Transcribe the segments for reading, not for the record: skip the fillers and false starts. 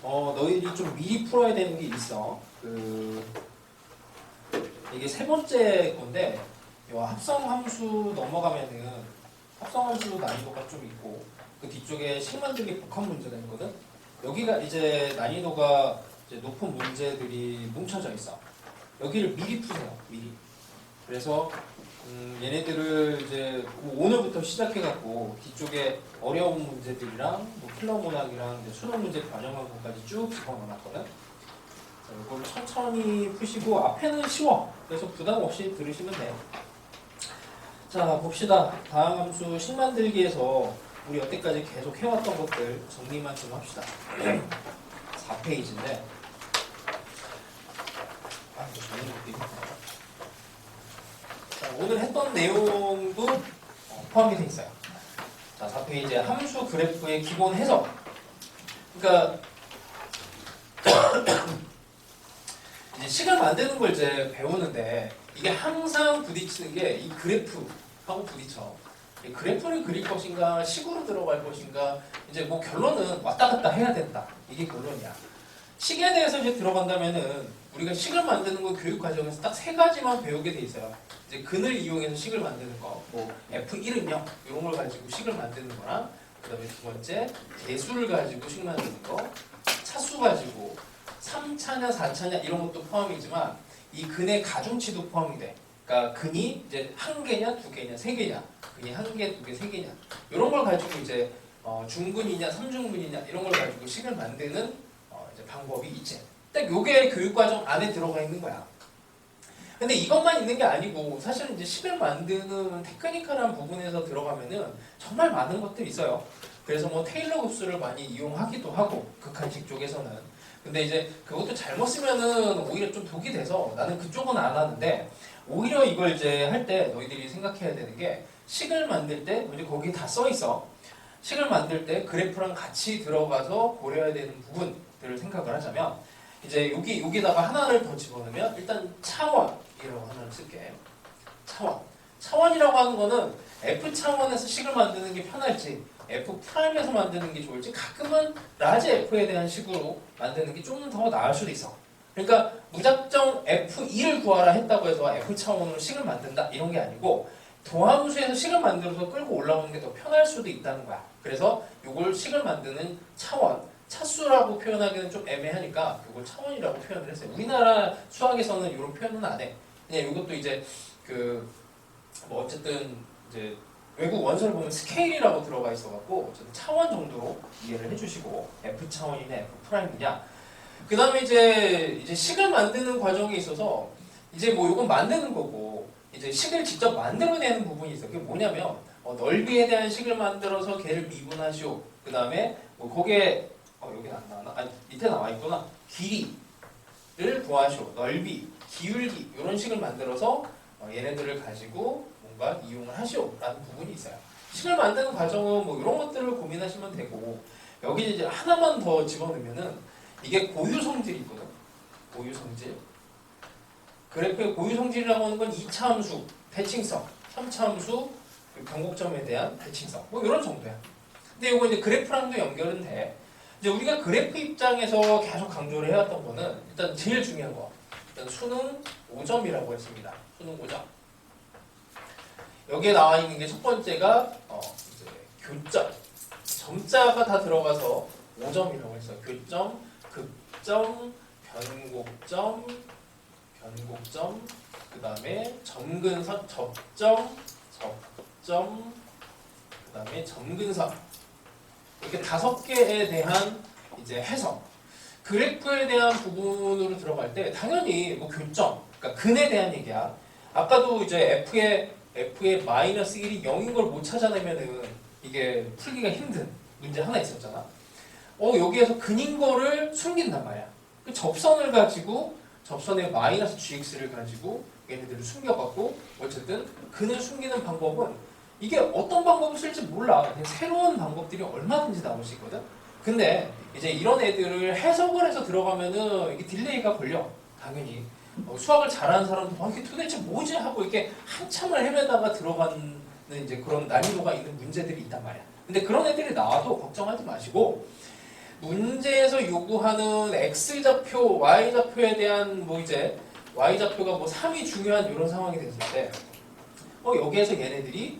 너희들이 좀 미리 풀어야 되는 게 있어. 이게 세 번째 건데, 요 합성함수 넘어가면은 합성함수 난이도가 좀 있고, 그 뒤쪽에 식 만들기 복합 문제가 있거든. 여기가 이제 난이도가 이제 높은 문제들이 뭉쳐져 있어. 여기를 미리 푸세요. 미리. 그래서 얘네들을 이제 오늘부터 시작해갖고 뒤쪽에 어려운 문제들이랑 뭐 킬러문항이랑 수능 문제 반영한 것까지 쭉 집어넣어놨거든. 이걸 천천히 푸시고 앞에는 쉬워. 그래서 부담 없이 들으시면 돼요. 자, 봅시다. 다항 함수 식 만들기에서 우리 여태까지 계속 해왔던 것들 정리만 좀 합시다. 4페이지인데 이거 정리 못 되겠네요. 자, 오늘 했던 내용도 포함이 돼 있어요. 자, 4페이지에 함수 그래프의 기본 해석. 그러니까 이제 식을 만드는 걸 이제 배우는데 이게 항상 부딪히는 게 이 그래프하고 부딪혀. 이 그래프를 그릴 것인가, 식으로 들어갈 것인가, 이제 뭐 결론은 왔다 갔다 해야 된다. 이게 결론이야. 식에 대해서 이제 들어간다면은 우리가 식을 만드는 거 교육 과정에서 딱 세 가지만 배우게 돼 있어요. 이제 근을 이용해서 식을 만드는 거, 뭐 F1은요 이런 걸 가지고 식을 만드는 거랑, 그다음에 두 번째 개수를 가지고 식 만드는 거, 차수 가지고 3차냐 4차냐 이런 것도 포함이지만 이 근의 가중치도 포함이 돼. 그러니까 근이 이제 한 개냐 두 개냐 세 개냐, 근이 한 개, 두 개, 세 개냐 이런 걸 가지고 이제 중근이냐 삼중근이냐 이런 걸 가지고 식을 만드는 이제 방법이 있지. 딱 요게 교육과정 안에 들어가 있는 거야. 근데 이것만 있는 게 아니고 사실은 이제 식을 만드는 테크니컬한 부분에서 들어가면은 정말 많은 것들이 있어요. 그래서 뭐 테일러 급수를 많이 이용하기도 하고 극한식 쪽에서는. 근데 이제 그것도 잘못 쓰면은 오히려 좀 독이 돼서 나는 그쪽은 안 하는데, 오히려 이걸 이제 할 때 너희들이 생각해야 되는 게 식을 만들 때 이제 거기 다 써 있어. 식을 만들 때 그래프랑 같이 들어가서 고려해야 되는 부분들을 생각을 하자면 이제 여기다가 하나를 더 집어넣으면 일단 차원이라고 하나를 쓸게. 차원이라고 하는 거는 F 차원에서 식을 만드는 게 편할지 F 프라임에서 만드는 게 좋을지, 가끔은 라지 F에 대한 식으로 만드는 게 좀 더 나을 수도 있어. 그러니까 무작정 F2를 구하라 했다고 해서 F 차원으로 식을 만든다 이런 게 아니고 도함수에서 식을 만들어서 끌고 올라오는 게 더 편할 수도 있다는 거야. 그래서 이걸 식을 만드는 차원, 차수라고 표현하기는 좀 애매하니까 이걸 차원이라고 표현을 했어요. 우리나라 수학에서는 이런 표현은 안 해. 그냥 이것도 이제 뭐 어쨌든 이제 외국 원서를 보면 스케일이라고 들어가 있어갖고 차원 정도로 이해를 해주시고, F 차원이냐 F 프라임이냐. 그 다음에 이제 식을 만드는 과정에 있어서 이제 뭐 이건 만드는 거고 이제 식을 직접 만들어내는 부분이 있어. 그게 뭐냐면 넓이에 대한 식을 만들어서 걔를 미분하시오. 그 다음에 뭐 거기에 여기는 안 나왔나? 아니 밑에 나와 있구나. 길이를 구하시오. 넓이, 기울기 이런 식을 만들어서 얘네들을 가지고 뭔가 이용을 하시오라는 부분이 있어요. 식을 만드는 과정은 뭐 이런 것들을 고민하시면 되고, 여기 이제 하나만 더 집어넣으면은 이게 고유성질이 있거든. 고유성질. 그래프의 고유성질이라고 하는 건 2차 함수, 대칭성, 3차 함수, 변곡점에 대한 대칭성, 뭐 이런 정도야. 근데 이거 이제 그래프랑도 연결은 돼. 이제 우리가 그래프 입장에서 계속 강조를 해왔던 거는 일단 제일 중요한 거, 일단 수능 5점이라고 했습니다. 수능 5점. 여기에 나와 있는 게 첫 번째가 이제 교점, 점자가 다 들어가서 5점이라고 했어요. 교점, 극점, 변곡점, 그 다음에 점근선, 접점, 그 다음에 점근선. 이렇게 5개에 대한 이제 해석. 그래프에 대한 부분으로 들어갈 때 당연히 뭐 교점, 그러니까 근에 대한 얘기야. 아까도 이제 F의 마이너스 1이 0인 걸 못 찾아내면은 이게 풀기가 힘든 문제 하나 있었잖아. 여기에서 근인 거를 숨긴단 말이야. 그 접선을 가지고, 접선의 마이너스 gx를 가지고 얘네들을 숨겨갖고, 어쨌든 근을 숨기는 방법은 이게 어떤 방법을 쓸지 몰라. 그냥 새로운 방법들이 얼마든지 나올 수 있거든. 근데 이제 이런 애들을 해석을 해서 들어가면은 이게 딜레이가 걸려. 당연히. 수학을 잘하는 사람도 이게 도대체 뭐지 하고 이렇게 한참을 헤매다가 들어가는 이제 그런 난이도가 있는 문제들이 있단 말이야. 근데 그런 애들이 나와도 걱정하지 마시고, 문제에서 요구하는 x좌표, y좌표에 대한 뭐 이제 y좌표가 뭐 3이 중요한 이런 상황이 됐을 때 여기에서 얘네들이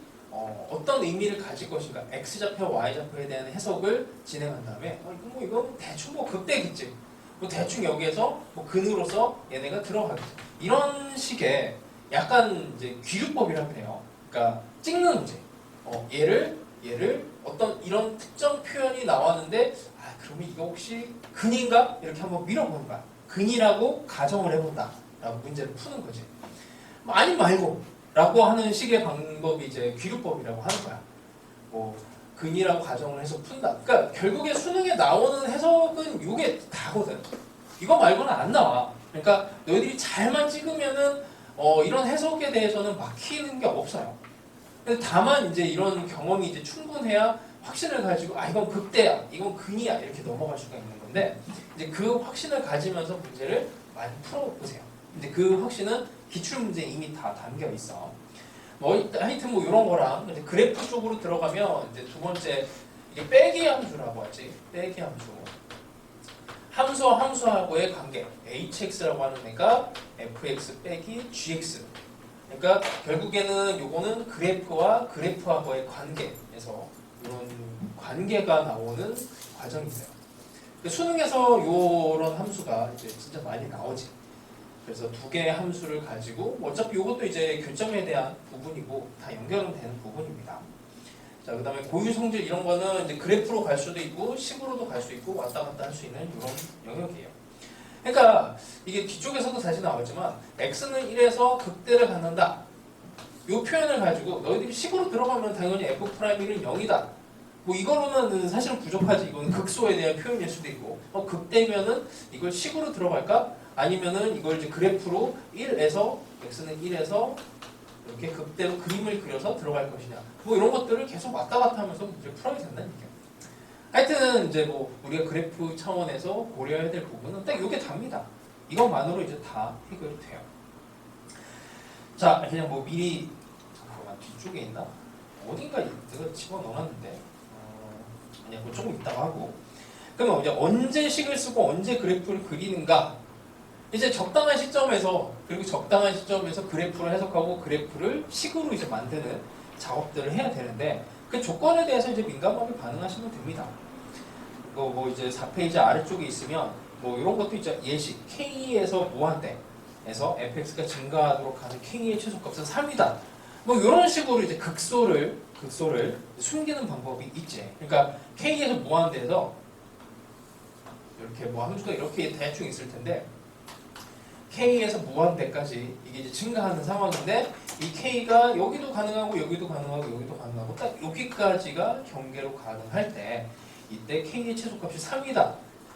어떤 의미를 가질 것인가 x좌표, y좌표에 대한 해석을 진행한 다음에 이건 대충 뭐 극대겠지. 뭐 대충 여기에서 뭐 근으로서 얘네가 들어가겠지. 이런 식의 약간 이제 귀류법이라고 해요. 그러니까 찍는 문제. 얘를 어떤 이런 특정 표현이 나왔는데 그러면 이거 혹시 근인가? 이렇게 한번 밀어보는 거야. 근이라고 가정을 해본다. 라고 문제를 푸는 거지. 아니 말고 라고 하는 식의 방법이 이제 귀류법이라고 하는 거야. 뭐 근이라고 가정을 해서 푼다. 그러니까 결국에 수능에 나오는 해석은 이게 다거든. 이거 말고는 안 나와. 그러니까 너희들이 잘만 찍으면은 이런 해석에 대해서는 막히는 게 없어요. 근데 다만 이제 이런 경험이 이제 충분해야 확신을 가지고 이건 극대야, 이건 근이야 이렇게 넘어갈 수가 있는 건데 이제 그 확신을 가지면서 문제를 많이 풀어보세요. 근데 그 확신은 기출 문제에 이미 다 담겨 있어. 하여튼 뭐 이런 거랑 이제 그래프 쪽으로 들어가면 이제 두 번째 이게 빼기 함수라고 하지. 빼기 함수. 함수와 함수하고의 관계. hx라고 하는 애가 fx 빼기 gx. 그러니까 결국에는 요거는 그래프와 그래프하고의 관계에서 이런 관계가 나오는 과정이에요. 수능에서 이런 함수가 이제 진짜 많이 나오지. 그래서 두 개의 함수를 가지고 어차피 이것도 이제 교점에 대한 부분이고 다 연결은 되는 부분입니다. 자, 그다음에 고유 성질 이런 거는 이제 그래프로 갈 수도 있고 식으로도 갈 수 있고 왔다 갔다 할 수 있는 이런 영역이에요. 그러니까 이게 뒤쪽에서도 다시 나왔지만 x는 1에서 극대를 갖는다. 이 표현을 가지고 너희들이 식으로 들어가면 당연히 f'1은 0이다. 뭐 이거로는 사실은 부족하지. 이거는 극소에 대한 표현일 수도 있고 극대면은 이걸 식으로 들어갈까? 아니면은 이걸 이제 그래프로 1에서 x는 1에서 이렇게 극대로 그림을 그려서 들어갈 것이냐. 뭐 이런 것들을 계속 왔다 갔다 하면서 문제를 풀어야 된다는 얘기예요. 하여튼 이제 뭐 우리가 그래프 차원에서 고려해야 될 부분은 딱 이게 답니다. 이것만으로 이제 다 해결이 돼요. 자, 그냥 뭐 미리 잠깐만 뒤쪽에 있나? 어딘가 내가 집어넣었는데 아니야, 뭐 조금 있다가 하고. 그러면 이제 언제 식을 쓰고 언제 그래프를 그리는가? 이제 적당한 시점에서 그리고 적당한 시점에서 그래프를 해석하고 그래프를 식으로 이제 만드는 작업들을 해야 되는데 그 조건에 대해서 이제 민감하게 반응하시면 됩니다. 뭐 이제 4페이지 아래쪽에 있으면 뭐 이런 것도 있죠. 예식 K에서 무한대에서 fx가 증가하도록 하는 K의 최소값은 3이다. 뭐 이런 식으로 이제 극소를 숨기는 방법이 있지. 그러니까 K에서 무한대에서 이렇게 뭐 함수가 이렇게 대충 있을 텐데 K에서 무한대까지 이게 이제 증가하는 상황인데 이 K가 여기도 가능하고 여기도 가능하고 여기도 가능하고 딱 여기까지가 경계로 가능할 때 이때 K의 최소값이 3이다.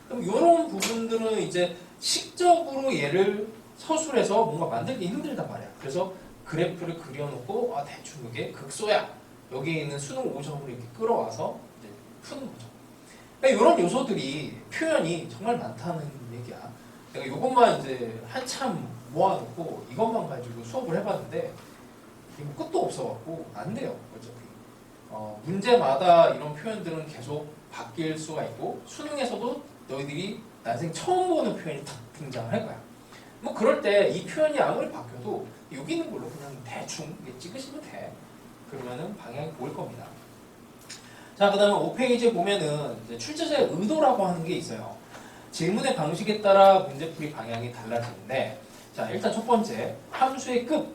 그럼 이런 부분들은 이제 식적으로 얘를 서술해서 뭔가 만들기 힘들단 말이야. 그래서 그래프를 그려놓고 대충 이게 극소야. 여기에 있는 수능 5점으로 이렇게 끌어와서 이제 푸는 거죠. 그러니까 이런 요소들이 표현이 정말 많다는 얘기야. 내가 이것만 이제 한참 모아놓고 이것만 가지고 수업을 해봤는데 이게 뭐 끝도 없어갖고 안 돼요. 어차피 문제마다 이런 표현들은 계속 바뀔 수가 있고 수능에서도 너희들이 난생 처음 보는 표현이 탁 등장할 거야. 뭐 그럴 때 이 표현이 아무리 바뀌어도 여기 있는 걸로 그냥 대충 찍으시면 돼. 그러면은 방향이 보일 겁니다. 자, 그 다음에 5페이지에 보면은 이제 출제자의 의도라고 하는 게 있어요. 질문의 방식에 따라 문제풀이 방향이 달라지는데, 자, 일단 첫 번째, 함수의 급.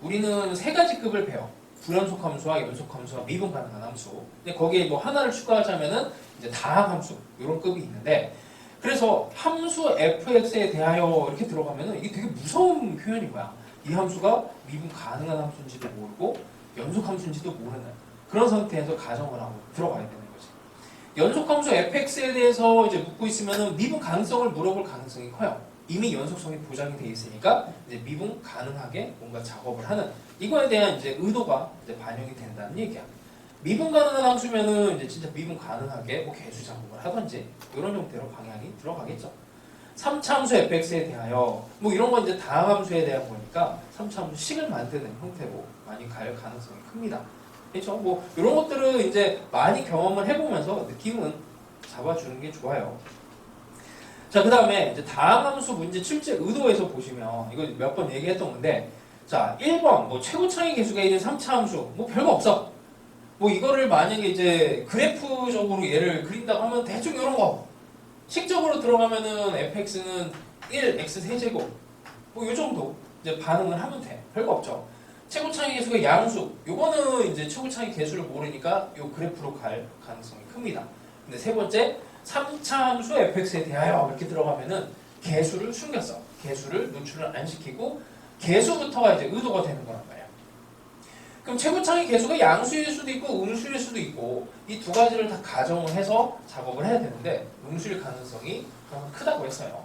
우리는 세 가지 급을 배워. 불연속 함수와 연속 함수와 미분 가능한 함수. 근데 거기에 뭐 하나를 추가하자면은 이제 다항 함수, 이런 급이 있는데, 그래서 함수 fx에 대하여 이렇게 들어가면은 이게 되게 무서운 표현인 거야. 이 함수가 미분 가능한 함수인지도 모르고 연속 함수인지도 모르는 그런 상태에서 가정을 하고 들어가야 되는 거지. 연속함수 fx에 대해서 이제 묻고 있으면은 미분 가능성을 물어볼 가능성이 커요. 이미 연속성이 보장이 돼 있으니까 이제 미분 가능하게 뭔가 작업을 하는 이거에 대한 이제 의도가 이제 반영이 된다는 얘기야. 미분 가능한 함수면은 이제 진짜 미분 가능하게 뭐 개수 작업을 하든지 이런 형태로 방향이 들어가겠죠. 3차 함수 fx에 대하여 뭐 이런 건 이제 다항 함수에 대한 거니까 3차 함수 식을 만드는 형태로 많이 갈 가능성이 큽니다. 그렇죠? 뭐 이런 것들은 이제 많이 경험을 해보면서 느낌은 잡아주는 게 좋아요. 자, 그 다음에 이제 다항 함수 문제 출제 의도에서 보시면 이거 몇 번 얘기했던 건데, 자, 1번 뭐 최고차이 개수가 이제 3차 함수 뭐 별거 없어. 뭐 이거를 만약에 이제 그래프적으로 얘를 그린다고 하면 대충 이런 거. 식적으로 들어가면은 fx는 1 x 세제곱 뭐 요 정도 이제 반응을 하면 돼. 별거 없죠. 최고차이 개수가 양수. 요거는 이제 최고차이 개수를 모르니까 요 그래프로 갈 가능성이 큽니다. 근데 세 번째 3차 함수 fx에 대하여 이렇게 들어가면은 개수를 숨겼어. 개수를 노출을 안 시키고 개수부터가 이제 의도가 되는 거란 말이야. 그럼 최고차이 개수가 양수일 수도 있고 음수일 수도 있고 이 두 가지를 다 가정을 해서 작업을 해야 되는데 음수일 가능성이 가장 크다고 했어요.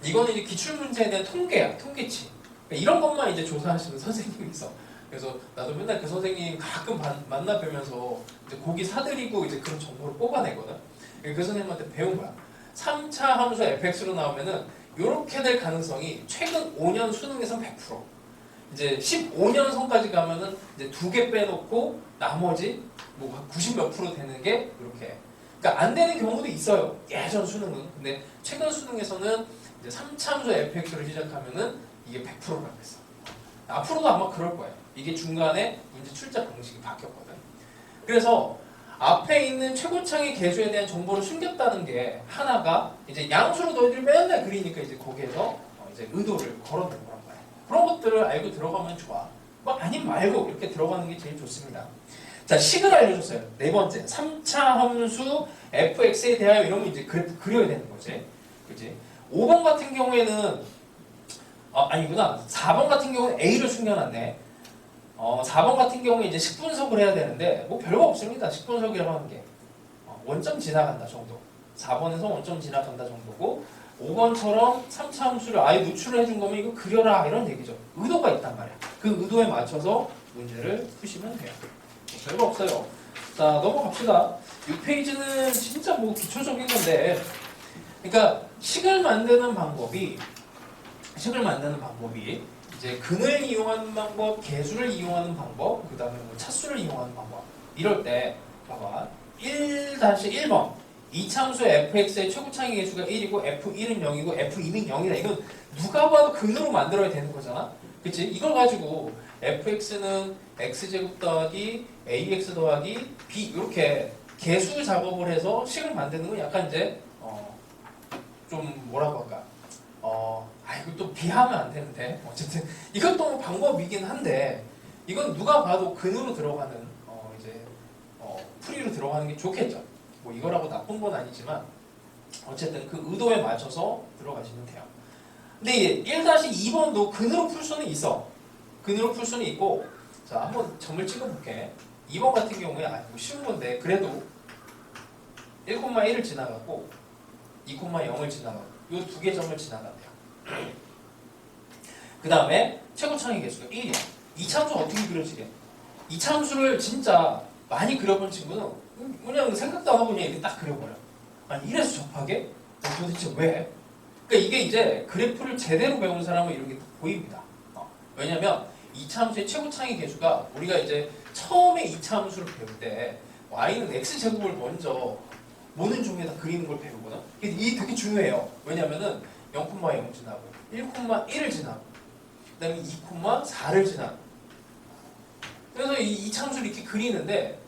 이거는 이제 기출문제에 대한 통계야, 통계치. 그러니까 이런 것만 이제 조사하시는 선생님이 있어. 그래서 나도 맨날 그 선생님 가끔 만나 뵈면서 이제 고기 사드리고 이제 그런 정보를 뽑아내거든. 그 선생님한테 배운 거야. 3차 함수 fx로 나오면은 이렇게 될 가능성이 최근 5년 수능에선 100%. 이제 15년 선까지 가면은 이제 2개 빼놓고 나머지 뭐 90 몇 프로 되는 게 이렇게. 그러니까 안 되는 경우도 있어요. 예전 수능은. 근데 최근 수능에서는 이제 3차 함수 fx로 시작하면은 이게 100%라고 했어. 앞으로도 아마 그럴 거예요. 이게 중간에 문제 출제 방식이 바뀌었거든. 그래서 앞에 있는 최고차이 개수에 대한 정보를 숨겼다는 게 하나가 이제 양수로 너희들이 맨날 그리니까 이제 거기에서 이제 의도를 걸어낸 거란 말이야. 그런 것들을 알고 들어가면 좋아. 뭐 아님 말고 이렇게 들어가는 게 제일 좋습니다. 자, 식을 알려줬어요. 네 번째 3차 함수 fx에 대하여 이러면 이제 그래프 그려야 되는 거지. 그치? 5번 같은 경우에는 아니구나. 4번 같은 경우는 A를 숨겨놨네. 4번 같은 경우에 이제 식분석을 해야 되는데 뭐 별거 없습니다. 식분석이라고 하는 게 원점 지나간다 정도. 4번에서 원점 지나간다 정도고 5번처럼 3차 함수를 아예 노출을 해준 거면 이거 그려라 이런 얘기죠. 의도가 있단 말이야. 그 의도에 맞춰서 문제를 푸시면 돼요. 별거 없어요. 자, 넘어갑시다. 6페이지는 진짜 뭐 기초적인 건데, 그러니까 식을 만드는 방법이 이제 근을 이용하는 방법, 개수를 이용하는 방법, 그 다음에 뭐 차수를 이용하는 방법. 이럴 때 봐봐. 1-1번 이차함수 fx의 최고차이 개수가 1이고 f1은 0이고 f2는 0이다. 이건 누가 봐도 근으로 만들어야 되는 거잖아. 그치? 이걸 가지고 fx는 x제곱 더하기 ax 더하기 b 이렇게 개수 작업을 해서 식을 만드는 건 약간 이제 좀 뭐라고 할까? 이거 또 비하면 안 되는데 어쨌든 이것도 방법이긴 한데 이건 누가 봐도 근으로 들어가는 이제 풀이로 들어가는 게 좋겠죠. 뭐 이거라고 나쁜 건 아니지만 어쨌든 그 의도에 맞춰서 들어가시면 돼요. 근데 1-2번도 근으로 풀 수는 있어. 근으로 풀 수는 있고 자 한번 점을 찍어볼게. 2번 같은 경우에 뭐 쉬운 건데 그래도 1,1을 지나가고 2,0을 지나가고 이 두 개 점을 지나간대요. 그 다음에 최고차이 개수가 1이야. 이차함수 어떻게 그려지게? 이차함수를 진짜 많이 그려본 친구는 그냥 생각도 안 하고 그냥 이렇게 딱 그려버려. 아니 이래서 접하게? 도대체 왜? 그러니까 이게 이제 그래프를 제대로 배운 사람은 이런 게 보입니다. 왜냐면 이차함수의 최고차이 개수가 우리가 이제 처음에 이차함수를 배울 때 y는 x제곱을 먼저 모든 종류에다 그리는 걸 배우거든. 이게 되게 중요해요. 왜냐면은 0,0 지나고 1,1을 지나고 그 다음에 2,4를 지나고 그래서 이 참수를 이렇게 그리는데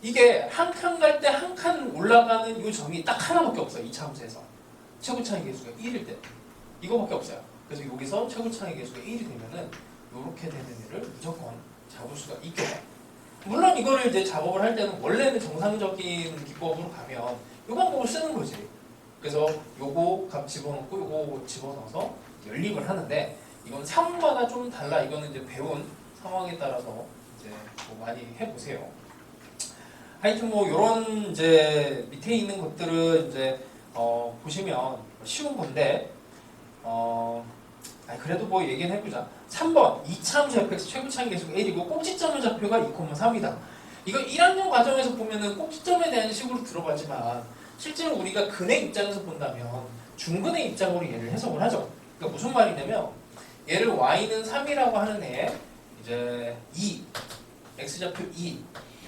이게 한 칸 갈 때 한 칸 올라가는 이 점이 딱 하나밖에 없어요. 이 참수에서 최고차이 개수가 1일 때 이거밖에 없어요. 그래서 여기서 최고차이 개수가 1이 되면은 이렇게 되는 애를 무조건 잡을 수가 있게 돼요. 물론 이거를 이제 작업을 할 때는 원래는 정상적인 기법으로 가면 이 방법을 쓰는 거지. 그래서 요거 값 집어넣고 요거 집어넣어서 연립을 하는데 이건 상황마다 좀 달라. 이거는 이제 배운 상황에 따라서 이제 뭐 많이 해보세요. 하여튼 뭐 요런 이제 밑에 있는 것들은 이제 보시면 쉬운 건데 그래도 뭐 얘기는 해보자. 3번 2차함수 fx 최고차이 개수가 1이고 꼭지점의 좌표가 2,3이다. 이거 1학년 과정에서 보면은 꼭지점에 대한 식으로 들어가지만 실제로 우리가 근의 입장에서 본다면 중근의 입장으로 얘를 해석을 하죠. 그러니까 무슨 말이냐면 얘를 y는 3이라고 하는 애 이제 2 x좌표 2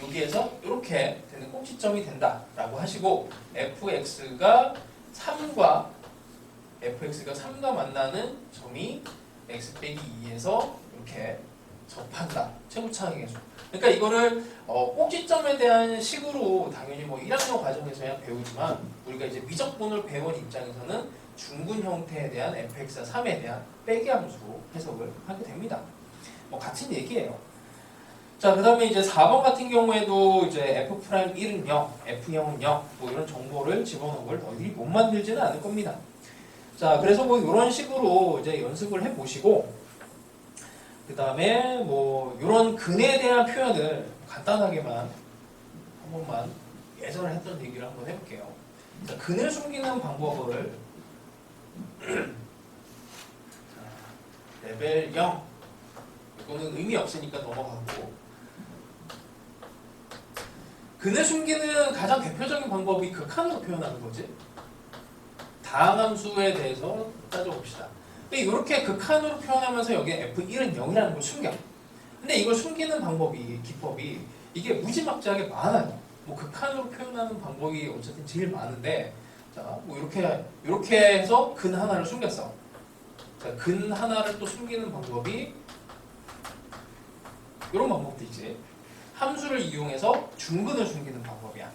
여기에서 이렇게 되는 꼭지점이 된다라고 하시고 fx가 3과 만나는 점이 x 빼기 2에서 이렇게 접한다. 최고차항에서. 그러니까 이거를 꼭지점에 대한 식으로 당연히 뭐 1학년 과정에서야 배우지만 우리가 이제 미적분을 배운 입장에서는 중근 형태에 대한 fx와 3에 대한 빼기 함수로 해석을 하게 됩니다. 뭐 같은 얘기예요. 자, 그 다음에 이제 4번 같은 경우에도 이제 f'1은 0, f0은 0, 뭐 이런 정보를 집어넣은 걸 너희들이 못 만들지는 않을 겁니다. 자, 그래서 뭐 이런 식으로 이제 연습을 해 보시고, 그 다음에 뭐 이런 근에 대한 표현을 간단하게만 한 번만 예전에 했던 얘기를 한번 해볼게요. 자, 근을 숨기는 방법을 레벨 0, 이거는 의미 없으니까 넘어가고, 근을 숨기는 가장 대표적인 방법이 극한으로 표현하는 거지. 다항함수에 대해서 따져봅시다. 이렇게 극한으로 표현하면서 여기에 f1은 0이라는 걸 숨겨. 근데 이걸 숨기는 방법이, 기법이 이게 무지막지하게 많아요. 뭐 극한으로 표현하는 방법이 어쨌든 제일 많은데, 자, 뭐 이렇게 해서 근 하나를 숨겼어. 자, 근 하나를 또 숨기는 방법이 이런 방법도 있지. 함수를 이용해서 중근을 숨기는 방법이야.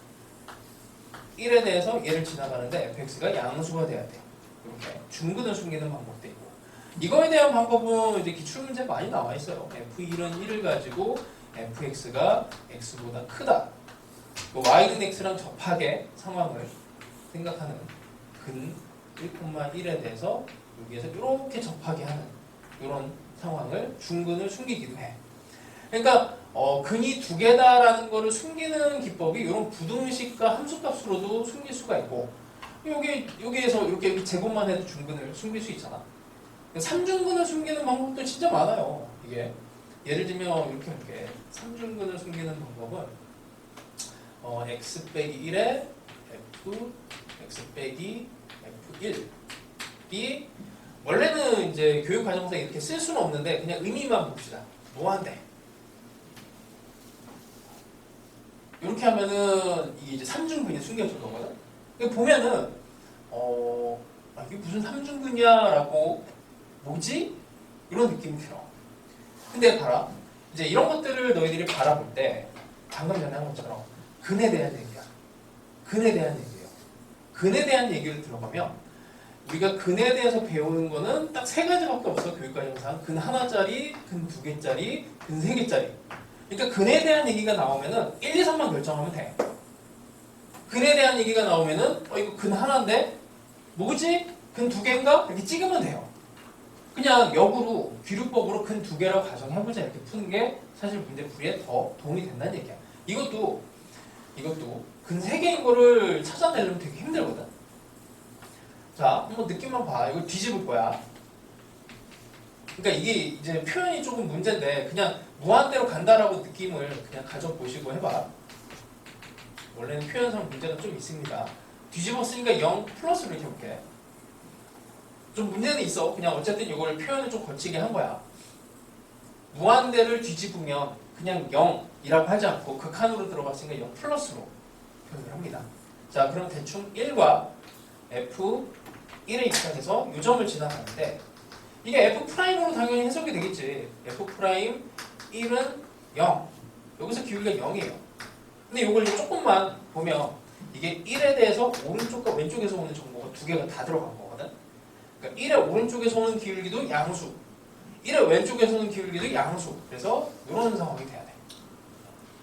1에 대해서 얘를 지나가는데 fx가 양수가 돼야 돼요. 이렇게 중근을 숨기는 방법도 있고, 이거에 대한 방법은 이제 기출문제 많이 나와 있어요. f1은 1을 가지고 fx가 x보다 크다. y는 x랑 접하게 상황을 생각하는 근 1,1에 대해서 여기에서 이렇게 접하게 하는 이런 상황을 중근을 숨기기도 해. 그러니까 근이 두 개다라는 거를 숨기는 기법이 이런 부등식과 함수값으로도 숨길 수가 있고, 여기에서 이렇게 제곱만 해도 중근을 숨길 수 있잖아. 3중근을 숨기는 방법도 진짜 많아요. 이게 예를 들면 이렇게 할게. 3중근을 숨기는 방법은 x 빼기 1에 f x 빼기 f1이 원래는 이제 교육 과정에서 이렇게 쓸 수는 없는데 그냥 의미만 봅시다. 무한대. 이렇게 하면은 이게 이제 3중근이 숨겨진 거거든. 보면은 이게 무슨 3중근이야라고 뭐지? 이런 느낌이 들어. 근데 봐라. 이제 이런 것들을 너희들이 바라볼 때 방금 전에 한 것처럼 근에 대한 얘기야. 근에 대한 얘기예요. 근에 대한 얘기를 들어가면 우리가 근에 대해서 배우는 거는 딱 세 가지밖에 없어. 교육과정상. 근 하나짜리, 근 두 개짜리, 근 세 개짜리. 그러니까 근에 대한 얘기가 나오면은 1, 2, 3만 결정하면 돼. 근에 대한 얘기가 나오면은 이거 근 하나인데 뭐지? 근 두 개인가? 이렇게 찍으면 돼요. 그냥 역으로 귀류법으로 근 두 개라고 가정해보자 이렇게 푸는 게 사실 문제 풀이에 더 도움이 된다는 얘기야. 이것도 근 세 개인 거를 찾아내려면 되게 힘들거든. 자, 한번 느낌만 봐. 이거 뒤집을 거야. 그러니까 이게 이제 표현이 조금 문제인데 그냥 무한대로 간다라고 느낌을 그냥 가져보시고 해봐. 원래는 표현상 문제가 좀 있습니다. 뒤집었으니까 0 플러스로 이렇게 볼게. 좀 문제는 있어. 그냥 어쨌든 이걸 표현을 좀 거치게 한 거야. 무한대를 뒤집으면 그냥 0이라고 하지 않고 극한으로 들어갔으니까 0 플러스로 표현을 합니다. 자, 그럼 대충 1과 f1의 입장에서 이 점을 지나가는데 이게 f'으로 당연히 해석이 되겠지. f'1은 0. 여기서 기울기가 0이에요. 근데 이걸 조금만 보면 이게 1에 대해서 오른쪽과 왼쪽에서 오는 정보가 두 개가 다 들어간 거거든. 그러니까 1의 오른쪽에서 오는 기울기도 양수, 1의 왼쪽에서 오는 기울기도 양수. 그래서 이런 상황이 돼야 돼.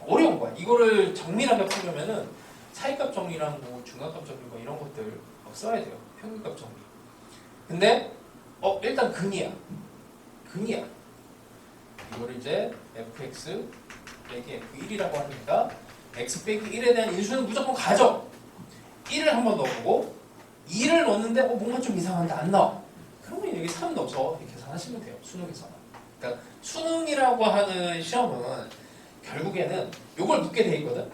어려운 거야. 이거를 정밀하게 풀려면은 차이값 정리랑 뭐 중간값 정리 뭐 이런 것들 막 써야 돼요. 평균값 정리. 근데 일단 근이야. 이거를 이제 fx 빼기 f1이라고 하니까 x 빼기 1에 대한 인수는 무조건 가져. 1을 한번 넣어보고 2를 넣었는데 뭔가 좀 이상한데 안 나와. 그러면 여기 3 넣어서 이렇게 계산하시면 돼요. 수능에서는. 그러니까 수능이라고 하는 시험은 결국에는 이걸 묻게 돼 있거든.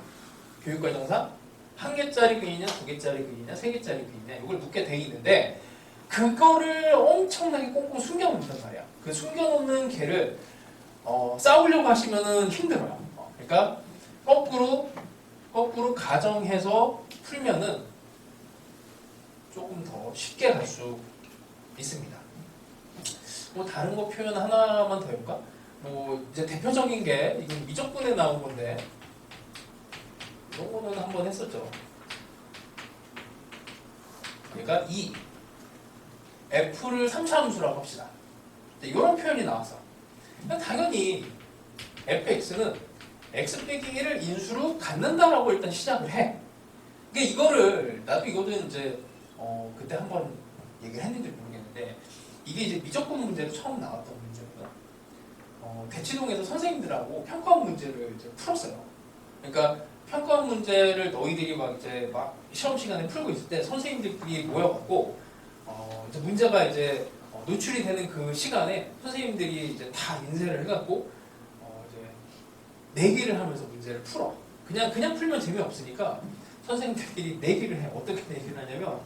교육과정상 한 개짜리 근이냐, 두 개짜리 근이냐, 세 개짜리 근이냐 이걸 묻게 돼 있는데 그거를 엄청나게 꽁꽁 숨겨놓는단 말이야. 그 숨겨놓는 개를 쌓으려고 하시면은 힘들어요. 그러니까 거꾸로 가정해서 풀면은 조금 더 쉽게 갈 수 있습니다. 뭐 다른 거 표현 하나만 더 해볼까? 뭐 이제 대표적인 게 이건 미적분에 나온 건데 이런 거는 한번 했었죠. 그러니까 F를 3차 함수라고 합시다. 이런 표현이 나왔어. 당연히 fx는 x 빼기 1을 인수로 갖는다라고 일단 시작을 해. 그러니까 이거를 나도 이거는 이제 그때 한번 얘기를 했는지 모르겠는데 이게 이제 미적분 문제로 처음 나왔던 문제거든. 대치동에서 선생님들하고 평가원 문제를 이제 풀었어요. 그러니까 평가원 문제를 너희들이 막 시험 시간에 풀고 있을 때 선생님들끼리 모여갖고 이제 문제가 이제 노출이 되는 그 시간에 선생님들이 이제 다 인쇄를 해갖고 이제 내기를 하면서 문제를 풀어. 그냥 풀면 재미없으니까 선생님들끼리 내기를 해. 어떻게 내기를 하냐면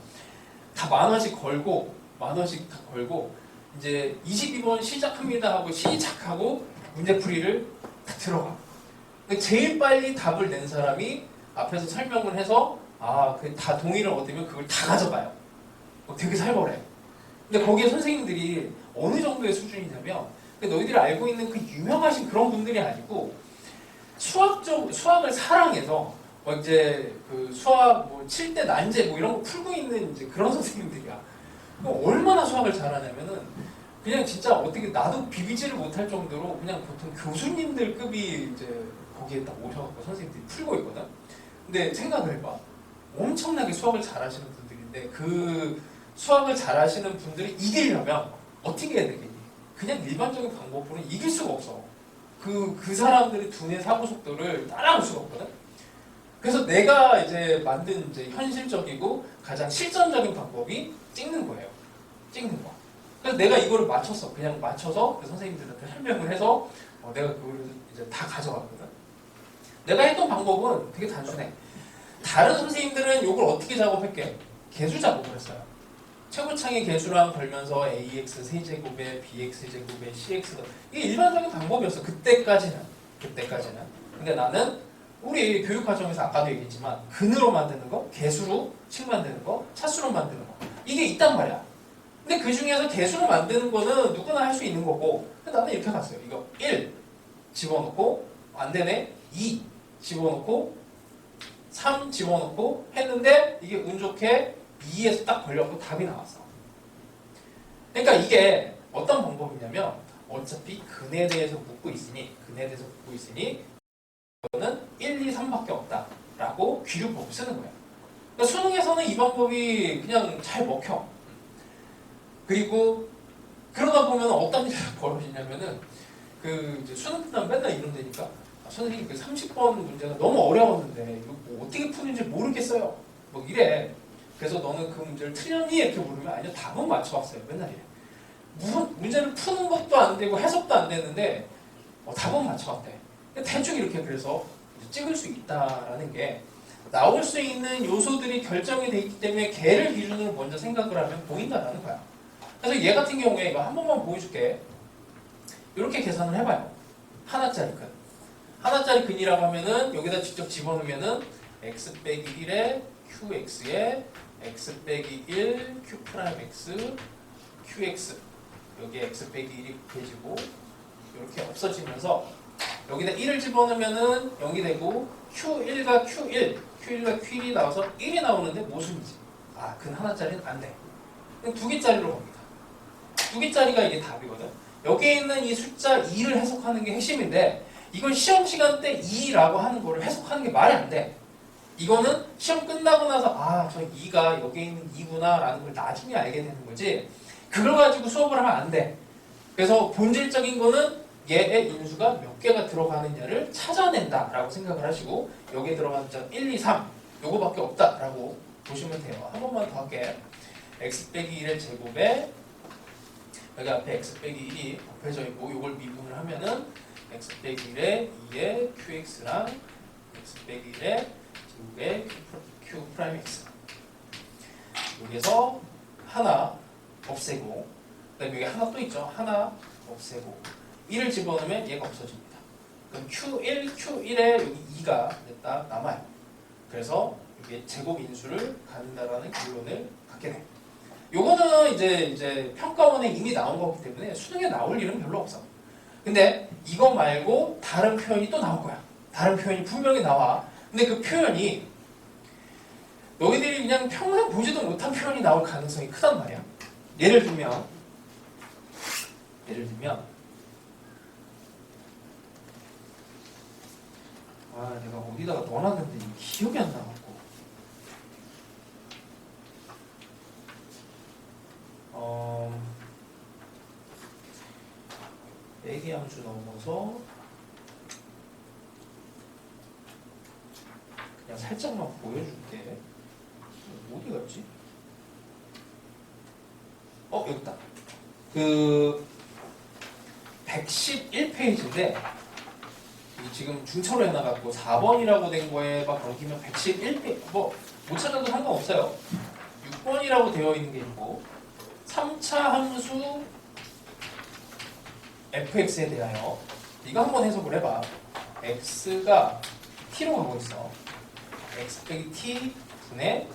다 10,000원씩 걸고 10,000원씩 다 걸고 이제 22번 시작합니다 하고 시작하고 문제풀이를 딱 들어가. 근데 제일 빨리 답을 낸 사람이 앞에서 설명을 해서 그 다 동의를 얻으면 그걸 다 가져가요. 되게 살벌해. 근데 거기에 선생님들이 어느 정도의 수준이냐면 너희들이 알고 있는 그 유명하신 그런 분들이 아니고 수학을 사랑해서 이제 그 수학 뭐 7대 난제 뭐 이런 거 풀고 있는 이제 그런 선생님들이야. 얼마나 수학을 잘하냐면은 그냥 진짜 어떻게 나도 비비지를 못할 정도로 그냥 보통 교수님들급이 이제 거기에 딱 오셔갖고 선생님들이 풀고 있거든. 근데 생각을 해봐. 엄청나게 수학을 잘하시는 분들인데 그 수학을 잘하시는 분들이 이기려면 어떻게 해야 되겠니? 그냥 일반적인 방법으로는 이길 수가 없어. 그 사람들의 두뇌 사고 속도를 따라올 수가 없거든. 그래서 내가 이제 만든 이제 현실적이고 가장 실전적인 방법이 찍는 거예요. 찍는 거. 그래서 내가 이거를 맞췄어. 그냥 맞춰서 그 선생님들한테 설명을 해서 내가 그거를 이제 다 가져갔거든. 내가 했던 방법은 되게 단순해. 다른 선생님들은 이걸 어떻게 작업했게? 개수 작업을 했어요. 최고창의 개수랑 걸면서 ax 세제곱에 bx 제곱에 cx 이게 일반적인 방법이었어. 그때까지는. 근데 나는 우리 교육 과정에서 아까도 얘기했지만 근으로 만드는 거, 개수로 식 만드는 거, 차수로 만드는 거 이게 있단 말이야. 근데 그 중에서 개수로 만드는 거는 누구나 할 수 있는 거고 나는 이렇게 갔어요. 이거 1 집어넣고 안 되네 2 집어넣고 3 집어넣고 했는데 이게 운 좋게 2에서 딱 걸려서 답이 나왔어. 그러니까 이게 어떤 방법이냐면 어차피 근에 대해서 묻고 있으니 이거는 1, 2, 3밖에 없다라고 귀류법을 쓰는 거야. 그러니까 수능에서는 이 방법이 그냥 잘 먹혀. 그리고 그러다 보면 어떤 일이 벌어지냐면은 그 이제 수능 끝나면 맨날 이런 데니까 선생님 그 30번 문제가 너무 어려웠는데 이거 뭐 어떻게 푸는지 모르겠어요. 뭐 이래. 그래서 너는 그 문제를 틀렸니? 이렇게 물으면 아니요 답은 맞춰왔어요. 맨날 이래. 무슨 문제를 푸는 것도 안 되고 해석도 안 되는데 답은 맞춰왔대. 대충 이렇게 그래서 찍을 수 있다라는 게 나올 수 있는 요소들이 결정이 돼 있기 때문에 걔를 기준으로 먼저 생각을 하면 보인다라는 거야. 그래서 얘 같은 경우에 이거 한 번만 보여줄게. 이렇게 계산을 해봐요. 하나짜리 근. 하나짜리 근이라고 하면은 여기다 직접 집어넣으면은 x 빼기 1에 qx에 x 빼기 1 q 프라임 x qx 여기 x 빼기 1이 곱해지고 이렇게 없어지면서 여기다 1을 집어넣으면은 0이 되고 q1과 q1이 나와서 1이 나오는데 모순이지. 근 하나짜리는 안 돼. 그럼 두 개짜리로 갑니다. 두 개짜리가 이게 답이거든. 여기에 있는 이 숫자 2를 해석하는 게 핵심인데 이걸 시험 시간 때 2라고 하는 거를 해석하는 게 말이 안 돼. 이거는 시험 끝나고 나서 저 2가 여기에 있는 2구나 라는 걸 나중에 알게 되는 거지 그걸 가지고 수업을 하면 안 돼. 그래서 본질적인 거는 얘의 인수가 몇 개가 들어가느냐를 찾아낸다 라고 생각을 하시고 여기에 들어가는 숫자 1, 2, 3 요거밖에 없다 라고 보시면 돼요. 한 번만 더 할게. x 빼기 1의 제곱에 여기 앞에 x 빼기 1이 곱해져 있고 요걸 미분을 하면은 x 빼기 1에 2의 qx랑 x 빼기 1에 제곱에 q 프라임 x 여기에서 하나 없애고 그다음에 여기 하나 또 있죠. 하나 없애고 1을 집어넣으면 얘가 없어집니다. 그럼 Q1, Q1에 여기 2가 딱 남아요. 그래서 이게 제곱 인수를 갖는다라는 결론을 갖게 돼. 요거는 이제 평가원에 이미 나온 거기 때문에 수능에 나올 일은 별로 없어. 근데 이거 말고 다른 표현이 또 나올 거야. 다른 표현이 분명히 나와. 근데 그 표현이 너희들이 그냥 평생 보지도 못한 표현이 나올 가능성이 크단 말이야. 예를 들면 내가 어디다가 넣어놨는데 기억이 안 나갖고 애기함수 넘어서 그냥 살짝만 보여줄게. 어디 갔지? 여기 있다. 그 111페이지인데 지금 중처로 해놔갖고 4번이라고 된 거에 막 넘기면 111페이지 뭐 못 찾아도 상관없어요. 6번이라고 되어 있는 게 있고 3차 함수 fx에 대하여 이거 한번 해석을 해봐. x가 t로 가고 있어. x 빼기 t 분의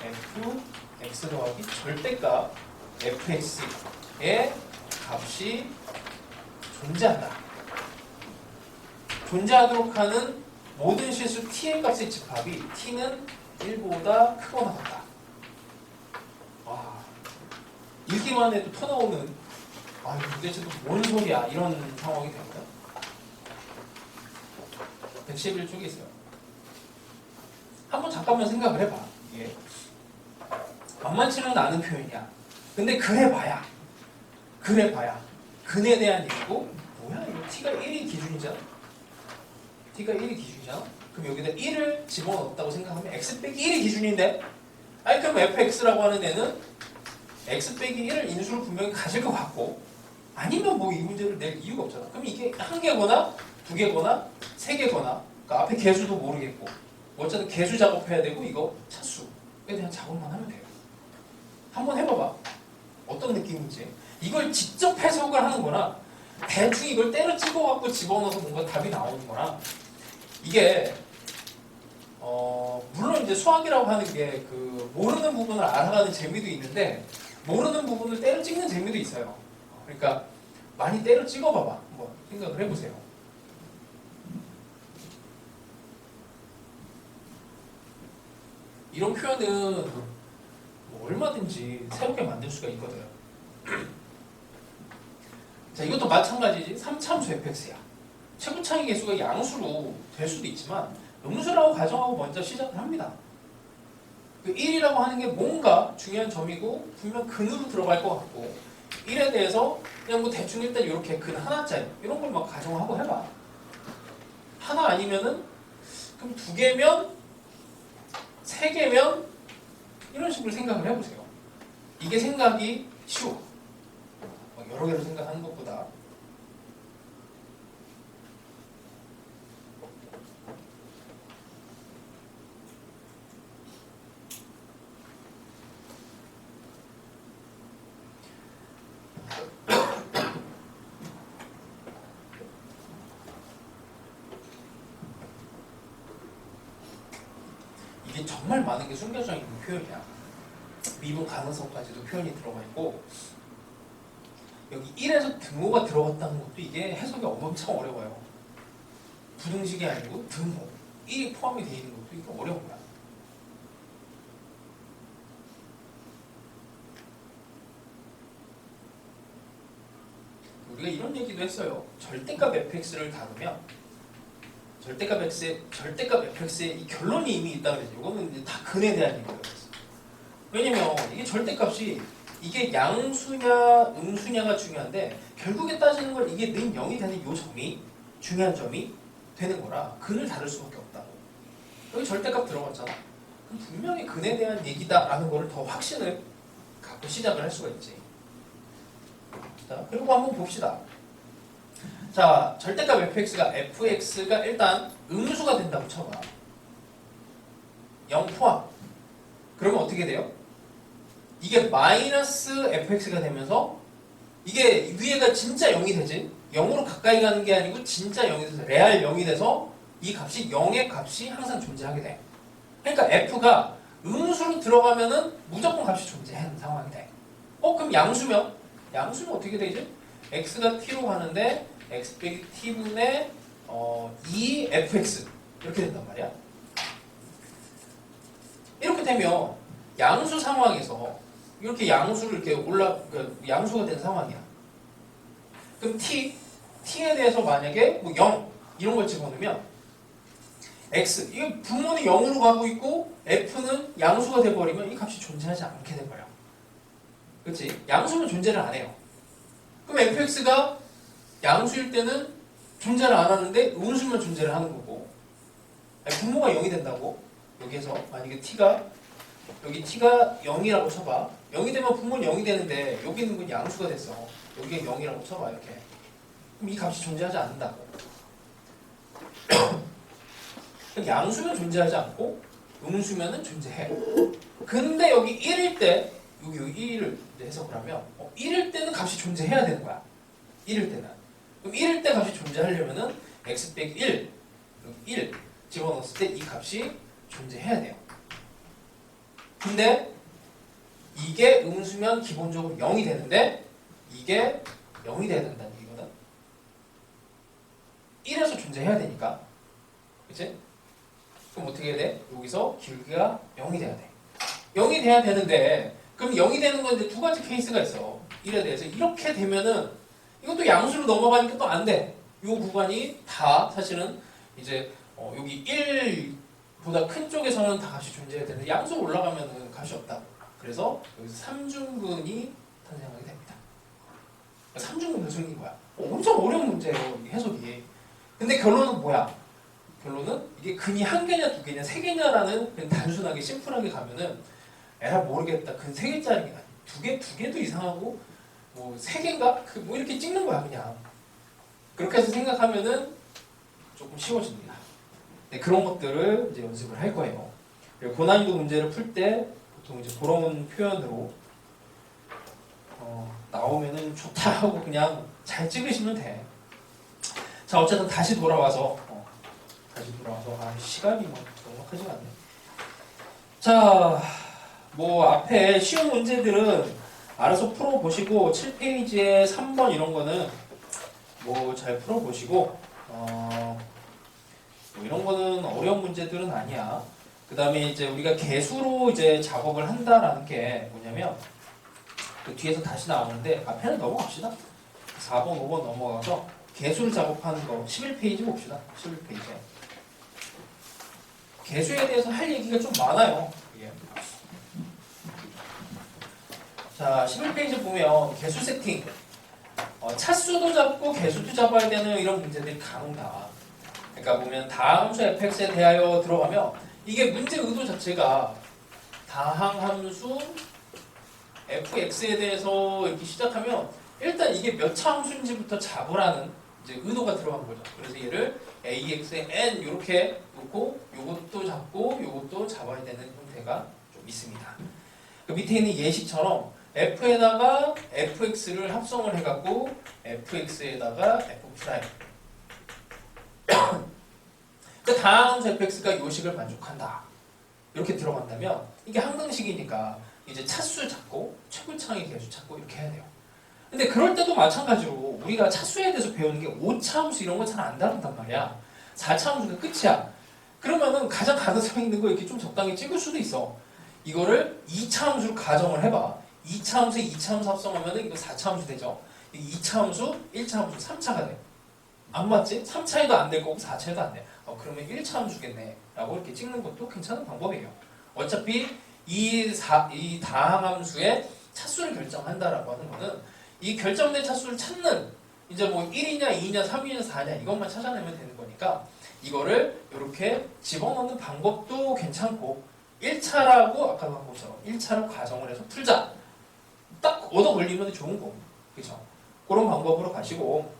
f x 더하기 절대값 fx의 값이 존재한다. 존재하도록 하는 모든 실수 t의 값의 집합이 t는 1보다 크거나 같다. 와, 읽기만 해도 토 나오는 이거 도대체 또 뭔 소리야 이런 상황이 됩니다. 111쪽에 있어요. 한번 잠깐만 생각을 해봐. 이게 만만치는 않은 표현이야. 근데 그래봐야 근에 대한 얘기고 뭐야 이거 t가 1이 기준이잖아. 그럼 여기다 1을 집어넣었다고 생각하면 x 빼기 1이 기준인데 그럼 fx라고 하는 애는 x 빼기 1을 인수를 분명히 가질 것 같고 아니면 뭐 이 문제를 낼 이유가 없잖아. 그럼 이게 한 개거나 두 개거나 세 개거나 그러니까 앞에 개수도 모르겠고 어쨌든 개수 작업해야 되고 이거 차수에 대한 작업만 하면 돼요. 한번 해봐봐. 어떤 느낌인지. 이걸 직접 해석을 하는 거나 대충 이걸 때려 찍어갖고 집어넣어서 뭔가 답이 나오는 거나 이게 물론 이제 수학이라고 하는 게 그 모르는 부분을 알아가는 재미도 있는데 모르는 부분을 때려 찍는 재미도 있어요. 그러니까 많이 때려 찍어봐봐. 한번 생각을 해보세요. 이런 표현은 뭐 얼마든지 새롭게 만들 수가 있거든. 자, 이것도 마찬가지지. 3차함수 fx야. 최고차의 개수가 양수로 될 수도 있지만 음수라고 가정하고 먼저 시작을 합니다. 그 1이라고 하는 게 뭔가 중요한 점이고 분명 근으로 들어갈 것 같고 1에 대해서 그냥 뭐 대충 일단 이렇게 근 하나짜리 이런 걸 막 가정하고 해봐. 하나 아니면은 그럼 두 개면 세 개면 이런 식으로 생각을 해보세요. 이게 생각이 쉬워. 여러 개로 생각하는 것보다. 이게 정말 많은 게 숨겨져 있는 표현이야. 미분 가능성까지도 표현이 들어가 있고 여기 1에서 등호가 들어갔다는 것도 이게 해석이 엄청 어려워요. 부등식이 아니고 등호 1이 포함이 되어 있는 것도 이게 어려운 거야. 우리가 이런 얘기도 했어요. 절대값 fx를 다루면 절대값 fx의 이 결론이 이미 있다 그랬죠. 이거는 이제 다 근에 대한 얘기예요. 왜냐면 이게 절대값이 이게 양수냐 음수냐가 중요한데 결국에 따지는 걸 이게 는 0이 되는 이 점이 중요한 점이 되는 거라 근을 다룰 수밖에 없다고. 여기 절대값 들어갔잖아. 그럼 분명히 근에 대한 얘기다라는 거를 더 확신을 갖고 시작을 할 수가 있지. 자, 그리고 한번 봅시다. 자, 절대값 fx가 일단 음수가 된다고 쳐봐. 0 포함. 그러면 어떻게 돼요? 이게 마이너스 fx가 되면서 이게 위에가 진짜 0이 되지? 0으로 가까이 가는 게 아니고 진짜 0이 돼서 레알 0이 돼서 이 값이 0의 값이 항상 존재하게 돼. 그러니까 f가 음수로 들어가면은 무조건 값이 존재하는 상황이 돼. 그럼 양수면 어떻게 되지? x가 t로 가는데 x 빼기 t분의 2fx 이렇게 된단 말이야. 이렇게 되면 양수 상황에서 이렇게 양수를 이렇게 양수가 된 상황이야. 그럼 t에 대해서 만약에 뭐 0 이런 걸 집어넣으면 x 이게 분모는 0으로 가고 있고 f는 양수가 돼버리면 이 값이 존재하지 않게 돼버려. 그렇지? 양수는 존재를 안 해요. 그럼 fx가 양수일 때는 존재를 안 하는데 음수면 존재를 하는 거고, 분모가 0이 된다고. 여기에서 만약에 여기 t가 0이라고 쳐봐. 0이 되면 분모는 0이 되는데 여기 있는 건 양수가 됐어. 여기에 0이라고 쳐봐. 이렇게. 그럼 이 값이 존재하지 않는다고. 양수면 존재하지 않고 음수면은 존재해. 근데 여기 1일 때 여기 1을 해석을 하면 1일 때는 값이 존재해야 되는 거야. 1일 때는. 그럼 1일 때 값이 존재하려면은 x 빼기 1 집어넣었을 때 이 값이 존재해야 돼요. 근데 이게 음수면 기본적으로 0이 되는데 이게 0이 돼야 된다는 얘기거든. 1에서 존재해야 되니까. 그치? 그럼 어떻게 해야 돼? 여기서 길이가 0이 돼야 돼. 0이 돼야 되는데 그럼 0이 되는 건 이제 두 가지 케이스가 있어. 1에 대해서 이렇게 되면은 이것도 양수로 넘어가니까 또 안 돼. 이 구간이 다 사실은 이제 여기 1보다 큰 쪽에서는 다 값이 존재해야 되는데 양수로 올라가면은 값이 없다. 그래서 여기서 3중근이 탄생하게 됩니다. 3중근 몇 생긴 거야? 엄청 어려운 문제예요. 이 해석이. 근데 결론은 뭐야? 결론은 이게 근이 한 개냐 두 개냐 세 개냐라는 그냥 단순하게 심플하게 가면은 에라 모르겠다. 근 세 개짜리 두 개도 이상하고 뭐 세 개인가? 뭐 이렇게 찍는 거야 그냥. 그렇게 해서 생각하면은 조금 쉬워집니다. 네, 그런 것들을 이제 연습을 할 거예요. 그리고 고난이도 문제를 풀 때 보통 이제 그런 표현으로 나오면은 좋다 하고 그냥 잘 찍으시면 돼. 자 어쨌든 다시 돌아와서 시간이 뭐 넉넉하지가 않네. 자, 뭐 앞에 쉬운 문제들은 알아서 풀어보시고 7페이지에 3번 이런 거는 뭐 잘 풀어보시고 뭐 이런 거는 어려운 문제들은 아니야. 그 다음에 이제 우리가 개수로 이제 작업을 한다라는 게 뭐냐면 그 뒤에서 다시 나오는데 앞에는 넘어갑시다. 4번, 5번 넘어가서 개수를 작업하는 거 11페이지 봅시다. 11페이지. 개수에 대해서 할 얘기가 좀 많아요. 이게. 자, 11페이지 보면 개수 세팅. 차수도 잡고 개수도 잡아야 되는 이런 문제들이 간혹 나와. 그러니까 보면 다함수 fx에 대하여 들어가면 이게 문제 의도 자체가 다항함수 fx에 대해서 이렇게 시작하면 일단 이게 몇 차 함수인지부터 잡으라는 이제 의도가 들어간 거죠. 그래서 얘를 ax에 n 이렇게 놓고 요것도 잡고 요것도 잡아야 되는 형태가 좀 있습니다. 그 밑에 있는 예시처럼 f에다가 fx를 합성을 해갖고 fx에다가 f' 그 다항함수 fx가 요식을 만족한다. 이렇게 들어간다면 이게 항등식이니까 이제 차수 찾고 최고차항의 개수 찾고 이렇게 해야 돼요. 근데 그럴 때도 마찬가지로 우리가 차수에 대해서 배우는 게 5차 함수 이런 거 잘 안 다룬단 말이야. 4차 함수가 끝이야. 그러면은 가장 가능성 있는 거 이렇게 좀 적당히 찍을 수도 있어. 이거를 2차 함수로 가정을 해봐. 2차 함수, 2차 함수 합성하면은 이거 4차 함수 되죠. 2차 함수, 1차 함수, 3차가 돼. 안 맞지? 3차에도 안 될 거고 4차에도 안 돼. 그러면 1차 함수겠네. 라고 이렇게 찍는 것도 괜찮은 방법이에요. 어차피 이 다항함수의 차수를 결정한다라고 하는 거는 이 결정된 차수를 찾는 이제 뭐 1이냐 2냐 3이냐 4냐 이것만 찾아내면 되는 거니까 이거를 이렇게 집어넣는 방법도 괜찮고 1차라고 아까 한 것처럼 1차로 가정을 해서 풀자. 딱 얻어 걸리면 좋은 거고. 그죠? 그런 방법으로 가시고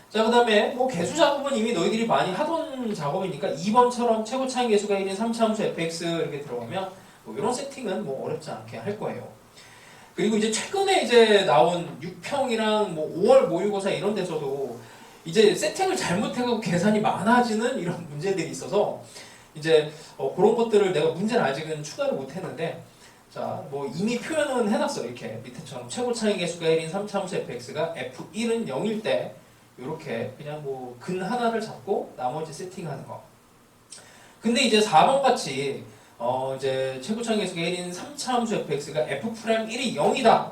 자, 그 다음에 뭐 개수 작업은 이미 너희들이 많이 하던 작업이니까 2번처럼 최고차항 개수가 1인 3차 함수 fx 이렇게 들어가면 뭐 이런 세팅은 뭐 어렵지 않게 할 거예요. 그리고 이제 최근에 이제 나온 6평이랑 뭐 5월 모의고사 이런 데서도 이제 세팅을 잘못해서 계산이 많아지는 이런 문제들이 있어서 이제 그런 것들을 내가 문제는 아직은 추가를 못했는데 자, 뭐 이미 표현은 해놨어. 이렇게 밑에처럼 최고 차이 계수가 1인 3차함수 fx가 f1은 0일 때 이렇게 그냥 뭐 근 하나를 잡고 나머지 세팅하는 거. 근데 이제 4번 같이 이제 최고 차이 계수가 1인 3차함수 fx가 f'1이 0이다.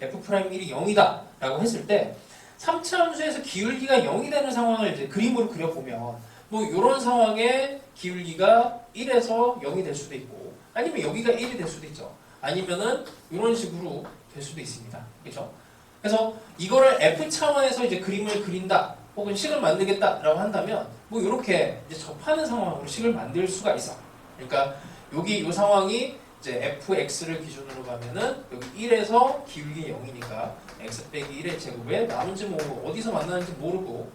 f'1이 0이다. 라고 했을 때 3차 함수에서 기울기가 0이 되는 상황을 이제 그림으로 그려보면 뭐 이런 상황에 기울기가 1에서 0이 될 수도 있고 아니면 여기가 1이 될 수도 있죠. 아니면은 이런 식으로 될 수도 있습니다. 그렇죠? 그래서 이거를 f 차원에서 이제 그림을 그린다 혹은 식을 만들겠다라고 한다면 뭐 이렇게 이제 접하는 상황으로 식을 만들 수가 있어. 그러니까 여기 이 상황이 이제 fx를 기준으로 가면은 여기 1에서 기울기 0이니까 x 빼기 1의 제곱에 나머지 뭐 어디서 만나는지 모르고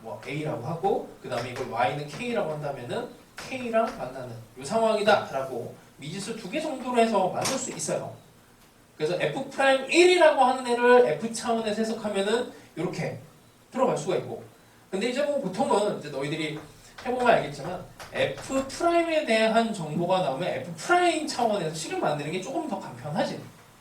뭐 a라고 하고 그 다음에 이걸 y는 k라고 한다면은 k랑 만나는 이 상황이다라고 미지수 2개 정도로 해서 만들 수 있어요. 그래서 f'1이라고 하는 애를 f 차원에서 해석하면은 이렇게 들어갈 수가 있고 근데 이제 뭐 보통은 이제 너희들이 해보면 알겠지만 F'에 대한 정보가 나오면 F' 차원에서 식을 만드는 게 조금 더 간편하지.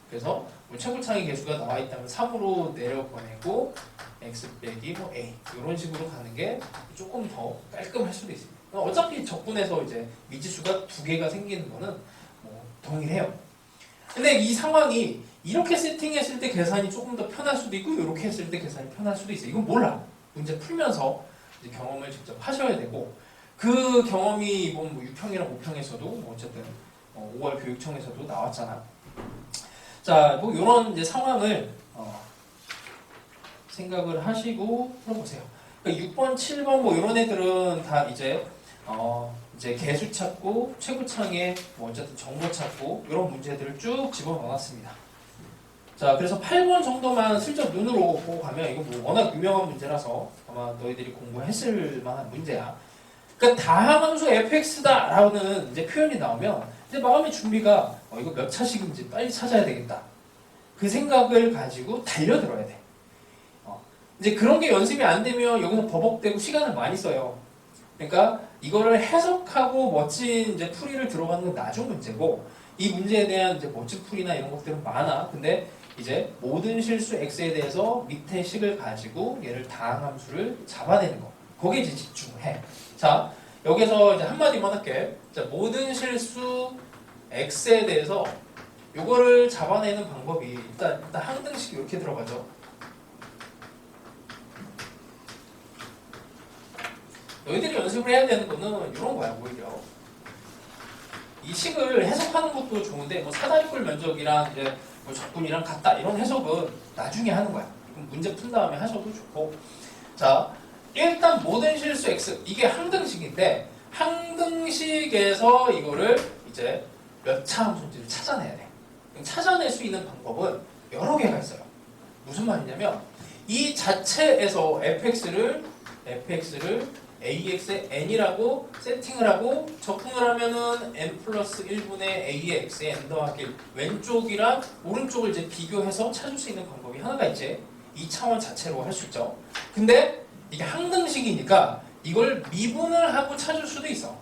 그래서 뭐 최고차이 계수가 나와 있다면 3으로 내려보내고 X 빼기 뭐 A 이런 식으로 가는 게 조금 더 깔끔할 수도 있습니다. 어차피 적분해서 이제 미지수가 2개가 생기는 거는 뭐 동일해요. 근데 이 상황이 이렇게 세팅했을 때 계산이 조금 더 편할 수도 있고 이렇게 했을 때 계산이 편할 수도 있어요. 이건 몰라. 문제 풀면서 이제 경험을 직접 하셔야 되고 그 경험이 이번 뭐 6평이랑 5평에서도 뭐 어쨌든 5월 교육청에서도 나왔잖아. 자, 뭐 이런 이제 상황을 생각을 하시고 풀어보세요. 그러니까 6번, 7번 뭐 이런 애들은 다 이제 개수 찾고 최고창에 뭐 어쨌든 정보 찾고 이런 문제들을 쭉 집어넣었습니다. 자, 그래서 8번 정도만 슬쩍 눈으로 보고 가면 이거 뭐 워낙 유명한 문제라서 아마 너희들이 공부했을 만한 문제야. 그러니까 다함함수 fx다라는 이제 표현이 나오면 이제 마음의 준비가 이거 몇 차식인지 빨리 찾아야 되겠다. 그 생각을 가지고 달려들어야 돼. 이제 그런 게 연습이 안 되면 여기서 버벅대고 시간을 많이 써요. 그러니까 이거를 해석하고 멋진 이제 풀이를 들어가는 건 나중 문제고 이 문제에 대한 이제 멋진 풀이나 이런 것들은 많아. 근데 이제 모든 실수 x에 대해서 밑에 식을 가지고 얘를 다항함수를 잡아내는 거. 거기에 이제 집중해. 자, 여기서 이제 한마디만 할게. 자, 모든 실수 x에 대해서 요거를 잡아내는 방법이 일단 항등식이 이렇게 들어가죠. 너희들이 연습을 해야 되는 거는 이런 거야, 오히려. 이 식을 해석하는 것도 좋은데 뭐 사다리꼴 면적이랑 이제 뭐 적분이랑 같다 이런 해석은 나중에 하는 거야. 이건 문제 푼 다음에 하셔도 좋고. 자, 일단 모든 실수 x 이게 항등식인데 항등식에서 이거를 이제 몇 차 함수인지를 찾아내야 돼. 찾아낼 수 있는 방법은 여러 개가 있어요. 무슨 말이냐면 이 자체에서 fx를 ax의 n이라고 세팅을 하고 적분을 하면은 n 플러스 1분의 a의 x의 n 더하기 1 왼쪽이랑 오른쪽을 이제 비교해서 찾을 수 있는 방법이 하나가 있지. 이 차원 자체로 할 수 있죠. 근데 이게 항등식이니까 이걸 미분을 하고 찾을 수도 있어.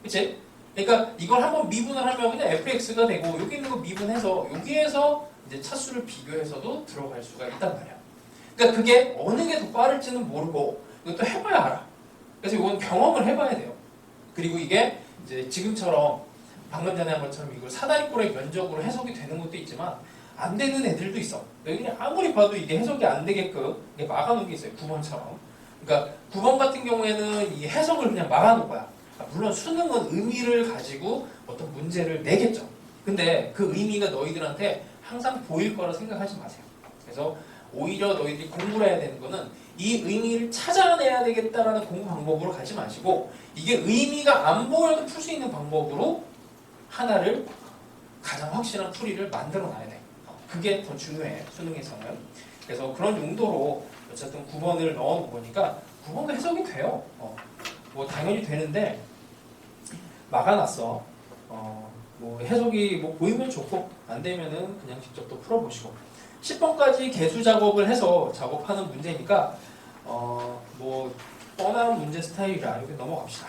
그치? 그러니까 이걸 한번 미분을 하면 그냥 fx가 되고 여기 있는 거 미분해서 여기에서 이제 차수를 비교해서도 들어갈 수가 있단 말이야. 그러니까 그게 어느 게 더 빠를지는 모르고 이것도 해봐야 알아. 그래서 이건 경험을 해봐야 돼요. 그리고 이게 이제 지금처럼 방금 전에 한 것처럼 이걸 사다리꼴의 면적으로 해석이 되는 것도 있지만 안 되는 애들도 있어. 그냥 아무리 봐도 이게 해석이 안 되게끔 이게 막아놓은 게 있어요. 9번처럼. 그러니까 9번 같은 경우에는 이 해석을 그냥 막아놓은 거야. 물론 수능은 의미를 가지고 어떤 문제를 내겠죠. 근데 그 의미가 너희들한테 항상 보일 거라 생각하지 마세요. 그래서 오히려 너희들이 공부를 해야 되는 거는 이 의미를 찾아내야 되겠다라는 공부 방법으로 가지 마시고 이게 의미가 안 보여도 풀 수 있는 방법으로 하나를 가장 확실한 풀이를 만들어 놔야 돼. 그게 더 중요해, 수능에서는. 그래서 그런 용도로 어쨌든 9번을 넣어놓은 거니까 9번도 해석이 돼요. 뭐 당연히 되는데 막아놨어. 뭐 해석이 뭐 보이면 좋고 안 되면은 그냥 직접 또 풀어보시고 10번까지 개수 작업을 해서 작업하는 문제니까 뭐 뻔한 문제 스타일이라 이렇게 넘어갑시다.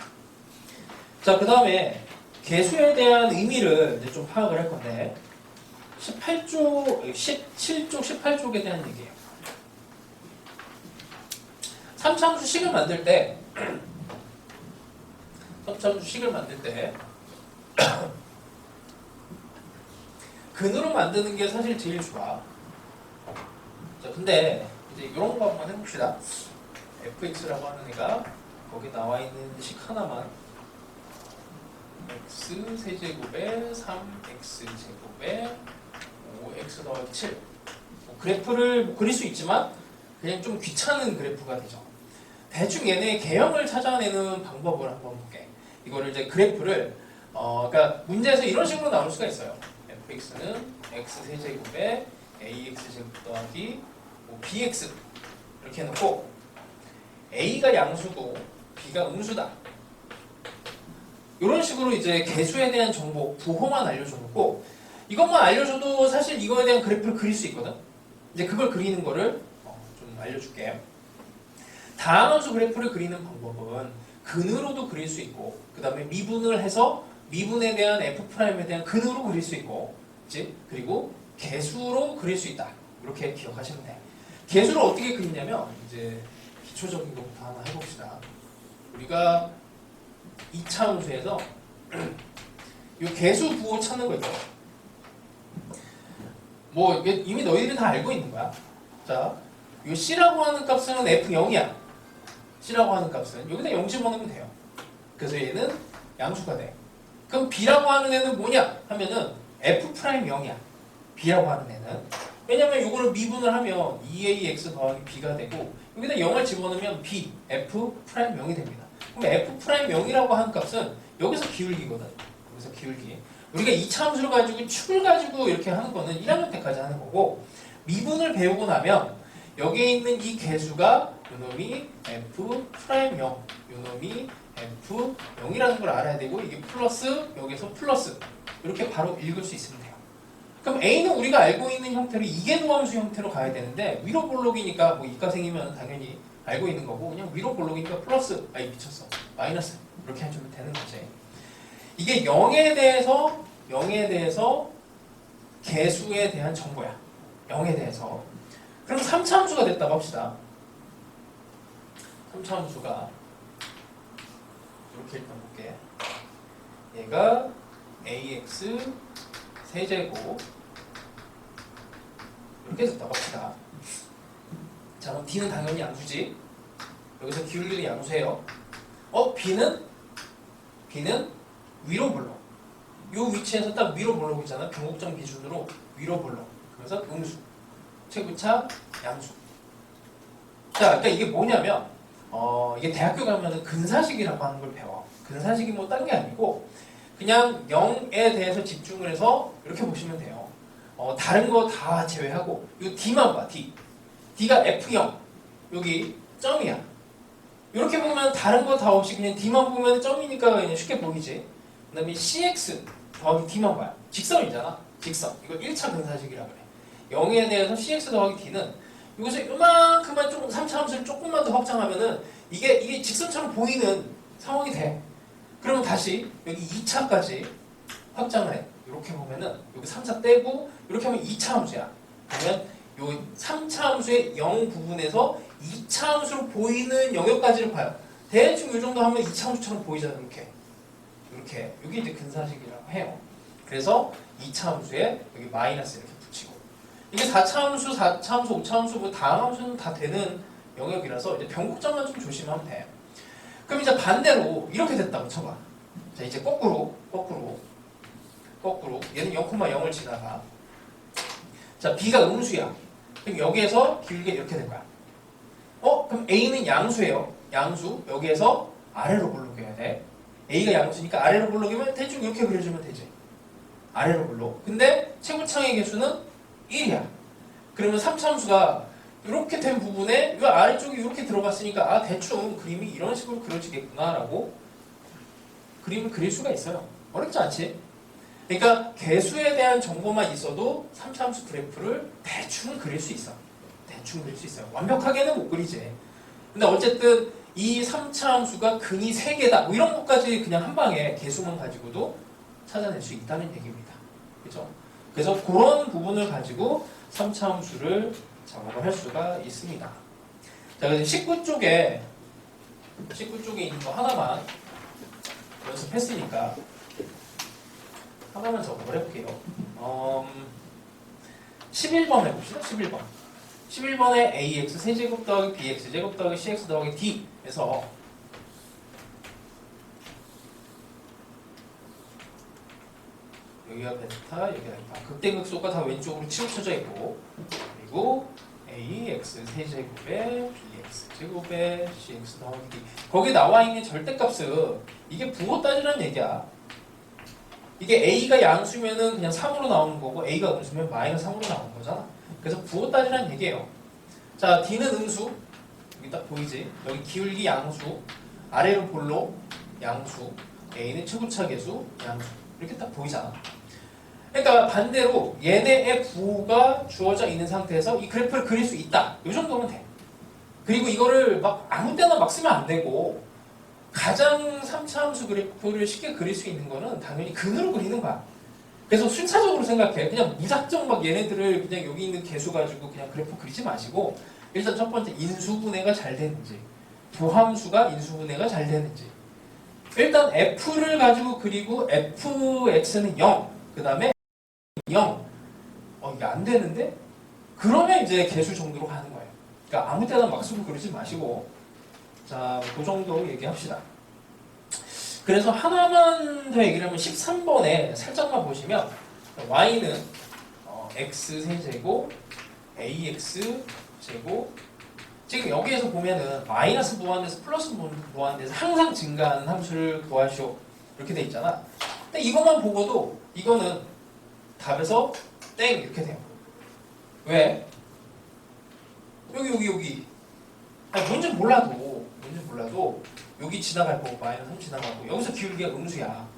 자, 그 다음에 개수에 대한 의미를 이제 좀 파악을 할 건데 17쪽, 18쪽에 대한 얘기예요. 3차함수식을 만들 때 3차함수식을 만들 때 근으로 만드는 게 사실 제일 좋아. 자, 근데 이제 이런 거 한번 해봅시다. fx라고 하는 애가 거기 나와 있는 식 하나만 x 세제곱에 3x 제곱에 5x 더하기 7 그래프를 그릴 수 있지만 그냥 좀 귀찮은 그래프가 되죠. 대충 얘네의 개형을 찾아내는 방법을 한번 볼게. 이거를 이제 그래프를 그러니까 문제에서 이런 식으로 나올 수가 있어요. fx는 x 세제곱에 ax 제곱 더하기 bx 이렇게 해놓고 a가 양수고 b가 음수다. 이런 식으로 이제 개수에 대한 정보, 부호만 알려줘 놓고 이것만 알려줘도 사실 이거에 대한 그래프를 그릴 수 있거든. 이제 그걸 그리는 거를 좀 알려줄게요. 다항함수 그래프를 그리는 방법은 근으로도 그릴 수 있고 그 다음에 미분을 해서 미분에 대한 f'에 대한 근으로 그릴 수 있고 그리고 개수로 그릴 수 있다. 이렇게 기억하시면 돼. 개수를 어떻게 그리냐면 이제 기초적인 것부터 하나 해봅시다. 우리가 2차 함수에서 이 개수 부호 찾는 거 있죠. 뭐 이미 너희들이 다 알고 있는 거야. 자, 이 C라고 하는 값은 F0이야. C라고 하는 값은 여기다 0 집어넣으면 돼요. 그래서 얘는 양수가 돼. 그럼 B라고 하는 애는 뭐냐 하면은 F'0이야. B라고 하는 애는. 왜냐면 이거를 미분을 하면 2ax 더하기 b가 되고 여기다 0을 집어넣으면 b, F'0이 됩니다. 그럼 F'0이라고 하는 값은 여기서 기울기거든. 여기서 기울기. 우리가 2차 함수를 가지고 축을 가지고 이렇게 하는 거는 1학년 때까지 하는 거고 미분을 배우고 나면 여기에 있는 이 개수가 요놈이 F'0, 요놈이 F0이라는 걸 알아야 되고 이게 플러스, 여기서 플러스 이렇게 바로 읽을 수 있으면 돼요. 그럼 A는 우리가 알고 있는 형태로 이계도함수 형태로 가야 되는데 위로 볼록이니까 뭐 이과생이면 당연히 알고 있는 거고 그냥 위로 볼록이니까 플러스, 아이 미쳤어, 마이너스 이렇게 해주면 되는 거지. 이게 0에 대해서 개수에 대한 정보야. 0에 대해서. 그럼 3차 함수가 됐다고 합시다. 3차 함수가 이렇게 일단 볼게. 얘가 ax 세제곱 이렇게 됐다고 합시다. 자, 그럼 D는 당연히 양수지. 여기서 기울기도 양수예요. B는 위로 볼록. 이 위치에서 딱 위로 볼록이잖아. 변곡점 기준으로 위로 볼록. 그래서 음수. 최고차 양수. 자, 그러니까 이게 뭐냐면 이게 대학교 가면은 근사식이라고 하는 걸 배워. 근사식이 뭐 딴 게 아니고 그냥 0에 대해서 집중을 해서 이렇게 보시면 돼요. 다른 거 다 제외하고 이 D만 봐. D가 F0 여기 점이야. 이렇게 보면 다른 거 다 없이 그냥 D만 보면 점이니까 그냥 쉽게 보이지. 그 다음에 CX 더하기 D만 봐요. 직선이잖아. 직선. 이거 1차 근사식이라 그래. 0에 대해서 CX 더하기 D는 여기서 이만큼만 조금 3차 함수를 조금만 더 확장하면은 이게 직선처럼 보이는 상황이 돼. 그러면 다시 여기 2차까지 확장을 해. 이렇게 보면은 여기 3차 떼고 이렇게 하면 2차 함수야. 그러면 요 3차 함수의 0 부분에서 2차 함수로 보이는 영역까지를 봐요. 대충 이 정도 하면 2차 함수처럼 보이잖아. 이렇게. 이게 이제 근사식이라고 해요. 그래서 2차 함수에 여기 마이너스 이렇게 붙이고 이게 4차 함수, 4차 함수, 5차 함수 뭐 다음 함수는 다 되는 영역이라서 이제 변곡점만 좀 조심하면 돼. 그럼 이제 반대로 이렇게 됐다고 쳐봐. 자, 이제 거꾸로 얘는 0,0을 지나가. 자, B가 음수야. 그럼 여기에서 길게 이렇게 될 거야. 그럼 A는 양수예요. 양수. 여기에서 아래로 볼록해야 돼. A가 양수니까 아래로 볼록이면 대충 이렇게 그려주면 되지. 아래로 볼록. 근데 최고창의 개수는 1이야. 그러면 3차함수가 이렇게 된 부분에 이 아래쪽이 이렇게 들어갔으니까 대충 그림이 이런 식으로 그려지겠구나 라고 그림을 그릴 수가 있어요. 어렵지 않지? 그러니까 개수에 대한 정보만 있어도 3차함수 그래프를 대충 그릴 수 있어. 대충 그릴 수 있어요. 완벽하게는 못 그리지. 근데 어쨌든 이 3차 함수가 근이 3개다. 뭐 이런 것까지 그냥 한 방에 개수만 가지고도 찾아낼 수 있다는 얘기입니다. 그죠? 그래서 그런 부분을 가지고 3차 함수를 작업을 할 수가 있습니다. 자, 그래서 19쪽에 있는 거 하나만 연습했으니까 하나만 작업을 해볼게요. 11번 해봅시다. 11번. 11번에 ax 세제곱 더하기 bx 제곱 더하기 cx 더하기 d에서 여기가 베타, 여기가 알파. 극대극소가 다 왼쪽으로 치우쳐져 있고, 그리고 ax 세제곱에 bx 제곱에 cx 더하기 d. 거기 나와 있는 절대값은 이게 부호 따지라는 얘기야. 이게 a가 양수면은 그냥 3으로 나오는 거고 a가 음수면 마이너스 3으로 나오는 거잖아. 그래서 부호 따지라는 얘기예요. 자, d는 음수. 여기 딱 보이지? 여기 기울기 양수, 아래로 볼록 양수, a는 최고차 계수 양수. 이렇게 딱 보이잖아. 그러니까 반대로 얘네의 부호가 주어져 있는 상태에서 이 그래프를 그릴 수 있다. 이 정도면 돼. 그리고 이거를 막 아무 때나 막 쓰면 안 되고 가장 3차 함수 그래프를 쉽게 그릴 수 있는 거는 당연히 근으로 그리는 거야. 그래서 순차적으로 생각해. 그냥 무작정 막 얘네들을 그냥 여기 있는 개수 가지고 그냥 그래프 그리지 마시고 일단 첫 번째 인수분해가 잘 되는지 도함수가 인수분해가 잘 되는지 일단 f를 가지고 그리고 fx는 0 그 다음에 0 이게 안 되는데? 그러면 이제 개수 정도로 가는 거예요. 그러니까 아무 때나 막 쓰고 그러지 마시고 자, 그 정도 얘기합시다. 그래서 하나만 더 얘기를 하면 13번에 살짝만 보시면 y는 x 세제곱 ax 제곱 지금 여기에서 보면은 마이너스 무한대에서 플러스 무한대에서 항상 증가하는 함수를 구하시오 이렇게 돼 있잖아. 근데 이것만 보고도 이거는 답에서 땡 이렇게 돼요. 왜? 여기 아니, 뭔지 몰라도 여기 지나갈 거고 마이너스 3 지나가고 여기서 기울기가 음수야.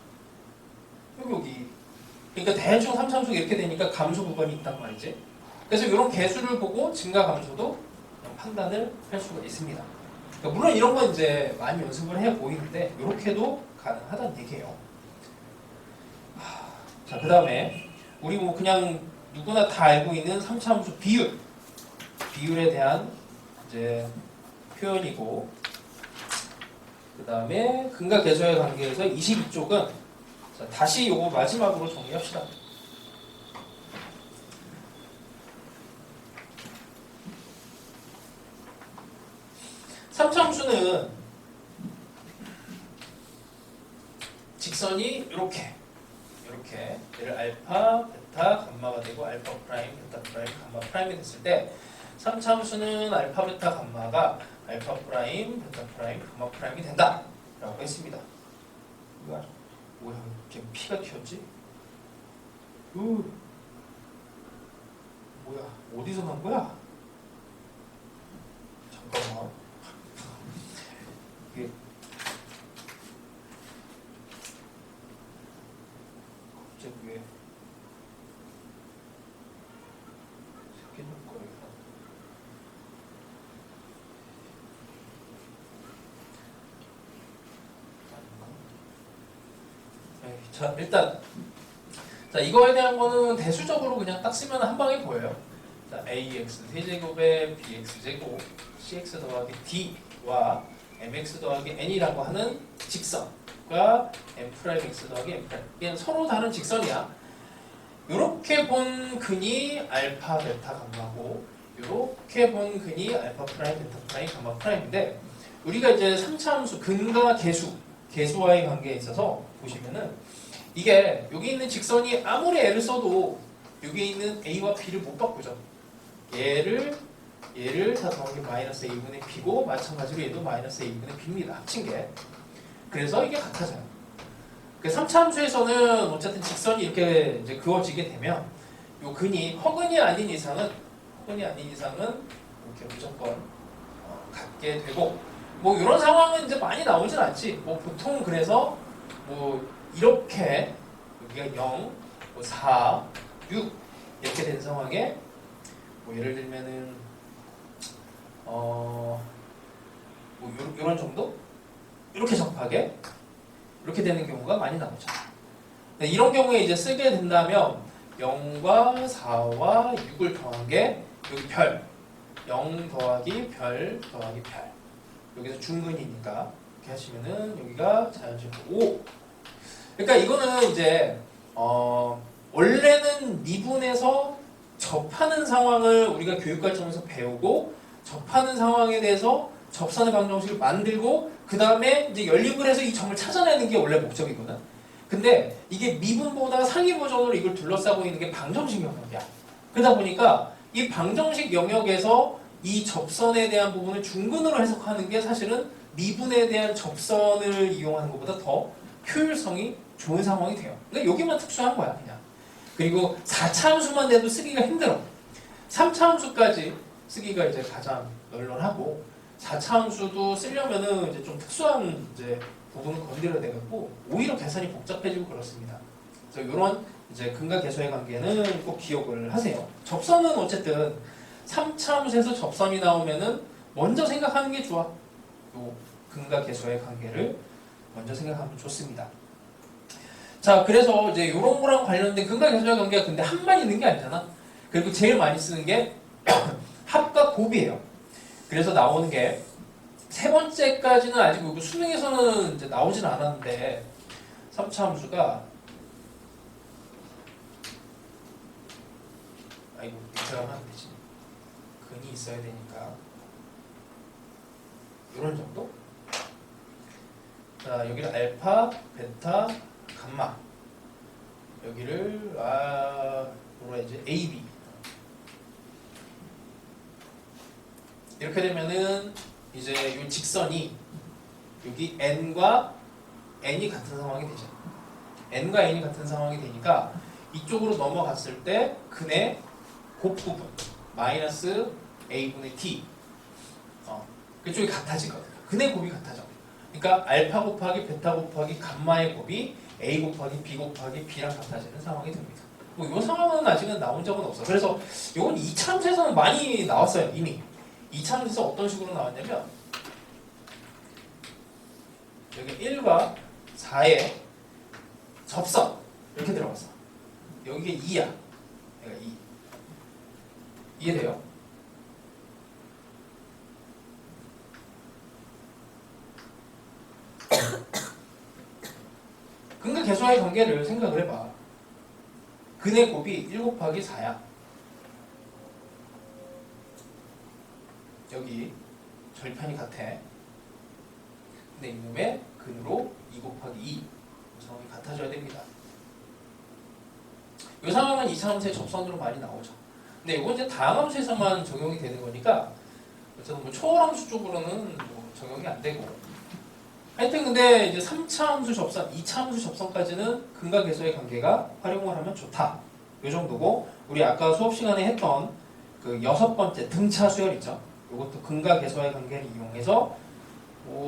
여기 그러니까 대충 3참수 이렇게 되니까 감소 구간이 있단 말이지. 그래서 이런 개수를 보고 증가 감소도 판단을 할 수가 있습니다. 그러니까 물론 이런 건 이제 많이 연습을 해 보이는데 이렇게도 가능하다는 얘기예요. 자, 그 다음에 우리 뭐 그냥 누구나 다 알고 있는 3차 함수 비율에 대한 이제 표현이고 그 다음에 근과 계수의 관계에서 22쪽은 자, 다시 요거 마지막으로 정리합시다. 삼차함수는 직선이 이렇게 얘를 알파, 베타, 감마가 되고 알파 프라임, 베타 프라임, 감마 프라임이 됐을 때 3차함수는 알파, 베타, 감마가 알파 프라임, 베타 프라임, 감마 프라임이 된다 라고 했습니다. 뭐야 이렇게 피가 튀었지? 뭐야 어디서 난 거야? 잠깐만 이게 갑자기 왜 새끼는 거야? 자, 일단 자, 이거에 대한 거는 대수적으로 그냥 딱 쓰면 한 방에 보여요. 자, ax 세제곱에 bx 제곱 cx 더하기 d와 mx 더하기 n이라고 하는 직선과 m'x 더하기 m'. 얘는 서로 다른 직선이야. 이렇게 본 근이 알파, 베타, 감마고 이렇게 본 근이 알파 프라임, 베타 프라임, 감마 프라임인데 우리가 이제 3차 함수 근과 개수와의 관계에 있어서 보시면은 이게 여기 있는 직선이 아무리 애를 써도 여기 있는 a와 b를 못 바꾸죠. 얘를 다 더하기 마이너스 a분의 b고 마찬가지로 얘도 마이너스 a분의 b입니다. 합친 게. 그래서 이게 같아져요. 그 3차 함수에서는 어쨌든 직선이 이렇게 이제 그어지게 되면 요 근이 허근이 아닌 이상은 이렇게 무조건 같게 되고 뭐 이런 상황은 이제 많이 나오진 않지. 뭐 보통 그래서 뭐 이렇게 여기가 0, 뭐 4, 6 이렇게 된 상황에 뭐 예를 들면은 뭐 요런 정도? 이렇게 접하게 이렇게 되는 경우가 많이 나오죠. 네, 이런 경우에 이제 쓰게 된다면 0과 4와 6을 더한 게 여기 별 0 더하기 별 더하기 별 여기서 중근이니까 이렇게 하시면은 여기가 자연수표 5. 그러니까 이거는 이제 원래는 미분에서 접하는 상황을 우리가 교육 과정에서 배우고 접하는 상황에 대해서 접선의 방정식을 만들고 그 다음에 이제 연립을 해서 이 점을 찾아내는 게 원래 목적이거든. 근데 이게 미분보다 상위 버전으로 이걸 둘러싸고 있는 게 방정식 영역이야. 그러다 보니까 이 방정식 영역에서 이 접선에 대한 부분을 중근으로 해석하는 게 사실은 미분에 대한 접선을 이용하는 것보다 더 효율성이 좋은 상황이 돼요. 그러니까 여기만 특수한 거야 그냥. 그리고 4차 함수만 돼도 쓰기가 힘들어. 3차 함수까지 쓰기가 이제 가장 널널하고 4차 함수도 쓰려면은 이제 좀 특수한 이제 부분을 건드려야 되고 오히려 계산이 복잡해지고 그렇습니다. 그래서 이런 이제 근과 계수의 관계는 꼭 기억을 하세요. 접선은 어쨌든 3차 함수에서 접선이 나오면은 먼저 생각하는 게 좋아. 요 근과 계수의 관계를 먼저 생각하면 좋습니다. 자, 그래서 이제 이런 거랑 관련된 근과 계수의 관계가 근데 한만 있는 게 아니잖아. 그리고 제일 많이 쓰는 게 합과 곱이에요. 그래서 나오는 게 세 번째까지는 아직 여기 수능에서는 이제 나오진 않았는데 3차 함수가 아이고 밑에 가면 안 되지. 근이 있어야 되니까 이런 정도? 자, 여기를 알파, 베타, 감마 여기를 뭐라 해야지? AB 이렇게 되면은 이제 이 직선이 여기 n과 n이 같은 상황이 되죠. n과 n이 같은 상황이 되니까 이쪽으로 넘어갔을 때 근의 곱 부분 마이너스 a분의 t 그쪽이 같아지거든요. 근의 곱이 같아져. 그러니까 알파 곱하기 베타 곱하기 감마의 곱이 a 곱하기 b 곱하기 b랑 같아지는 상황이 됩니다. 뭐 이 상황은 아직은 나온 적은 없어. 그래서 이건 2차 함수에서는 많이 나왔어요 이미. 2차 함수에서 어떤 식으로 나왔냐면 여기 1과 4의 접선 이렇게 들어갔어. 여기가 2야. 여기가 2. 이해돼요? 근과 계수와의 관계를 생각을 해봐. 근의 곱이 1 곱하기 4야. 여기 절편이 같아. 근데 이놈의 근으로 2 곱하기 2 상황이 같아져야 됩니다. 이 상황은 2차 함수의 접선으로 많이 나오죠. 근데 이건 이제 다항함수에서만 적용이 되는 거니까 어쨌든 뭐 초월함수 쪽으로는 뭐 적용이 안 되고 하여튼 근데 이제 3차 함수 접선, 2차 함수 접선까지는 근과 계수의 관계가 활용을 하면 좋다. 이 정도고 우리 아까 수업 시간에 했던 그 6번째 등차 수열 있죠. 이것도 근과 계수의 관계를 이용해서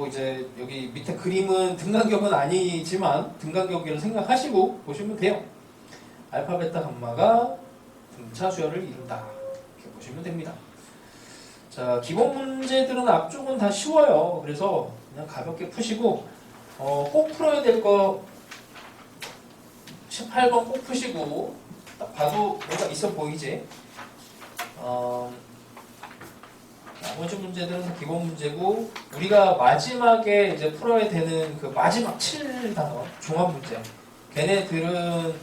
이제 여기 밑에 그림은 등간격은 아니지만 등간격이라고 생각하시고 보시면 돼요. 알파, 베타, 감마가 등차 수열을 이룬다. 이렇게 보시면 됩니다. 자, 기본 문제들은 앞쪽은 다 쉬워요. 그래서 그냥 가볍게 푸시고 꼭 풀어야 될 거 18번 꼭 푸시고 딱 봐도 뭐가 있어 보이지? 나머지 문제들은 다 기본 문제고 우리가 마지막에 이제 풀어야 되는 그 마지막 7단원 종합 문제 걔네들은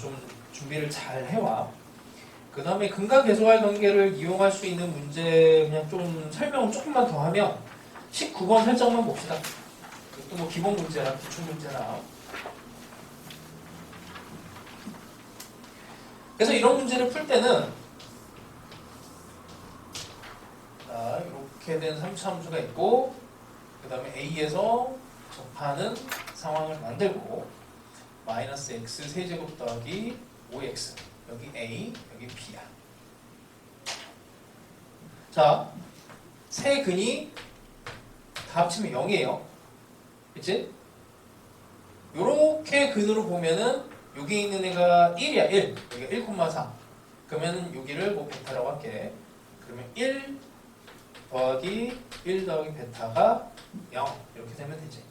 좀 준비를 잘 해와. 그 다음에 근과 계수와의 관계를 이용할 수 있는 문제 그냥 좀 설명을 조금만 더 하면 19번 살짝만 봅시다. 이것도 뭐 기본 문제나 기출 문제나. 그래서 이런 문제를 풀 때는 자, 이렇게 된 3차 함수가 있고 그 다음에 A에서 접하는 상황을 만들고 마이너스 x 세제곱 더하기 5x 여기 A 여기 B야. 자, 세 근이 다 합치면 0이에요. 그치? 요렇게 근으로 보면은 여기 있는 애가 1이야 1 여기가 1,4 그러면은 여기를 뭐 베타라고 할게. 그러면 1 더하기 1 더하기 베타가 0 이렇게 되면 되지.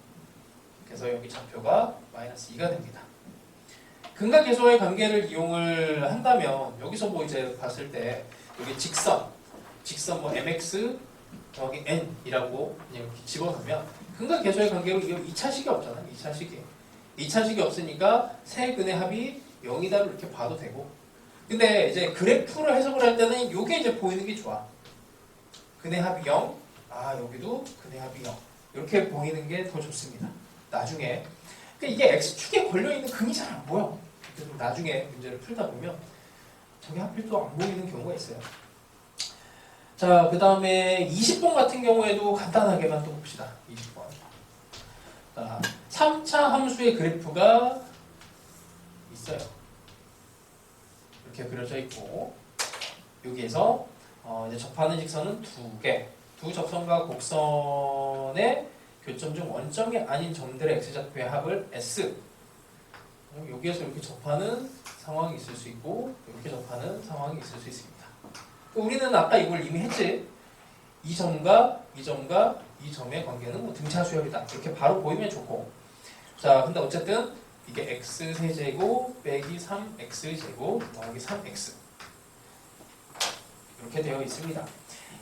그래서 여기 좌표가 마이너스 2가 됩니다. 근과 계수와의 관계를 이용을 한다면 여기서 뭐 이제 봤을 때 여기 직선 뭐 mx 더하기 n이라고 그냥 이렇게 집어넣으면 근과 계수와의 관계로 이거 2차식이 없잖아. 2차식이 없으니까 세 근의 합이 0이다 이렇게 봐도 되고. 근데 이제 그래프를 해석을 할 때는 이게 이제 보이는 게 좋아. 근의 합이 0. 아 여기도 근의 합이 0. 이렇게 보이는 게 더 좋습니다. 나중에 그러니까 이게 x축에 걸려있는 근이 잘 안 보여. 그래서 나중에 문제를 풀다 보면 저게 하필 또 안 보이는 경우가 있어요. 자, 그 다음에 20번 같은 경우에도 간단하게만 또 봅시다. 20번. 자, 3차 함수의 그래프가 있어요. 이렇게 그려져 있고 여기에서 이제 접하는 직선은 두 개, 두 접선과 곡선의 교점 중 원점이 아닌 점들의 x좌표의 합을 S. 여기에서 이렇게 접하는 상황이 있을 수 있고 이렇게 접하는 상황이 있을 수 있습니다. 우리는 아까 이걸 이미 했지. 이 점과 이 점과 이 점의 관계는 뭐 등차수열이다. 이렇게 바로 보이면 좋고. 자, 근데 어쨌든 이게 x 세제곱 빼기 3x 제곱 더하기 3x 이렇게 되어 있습니다.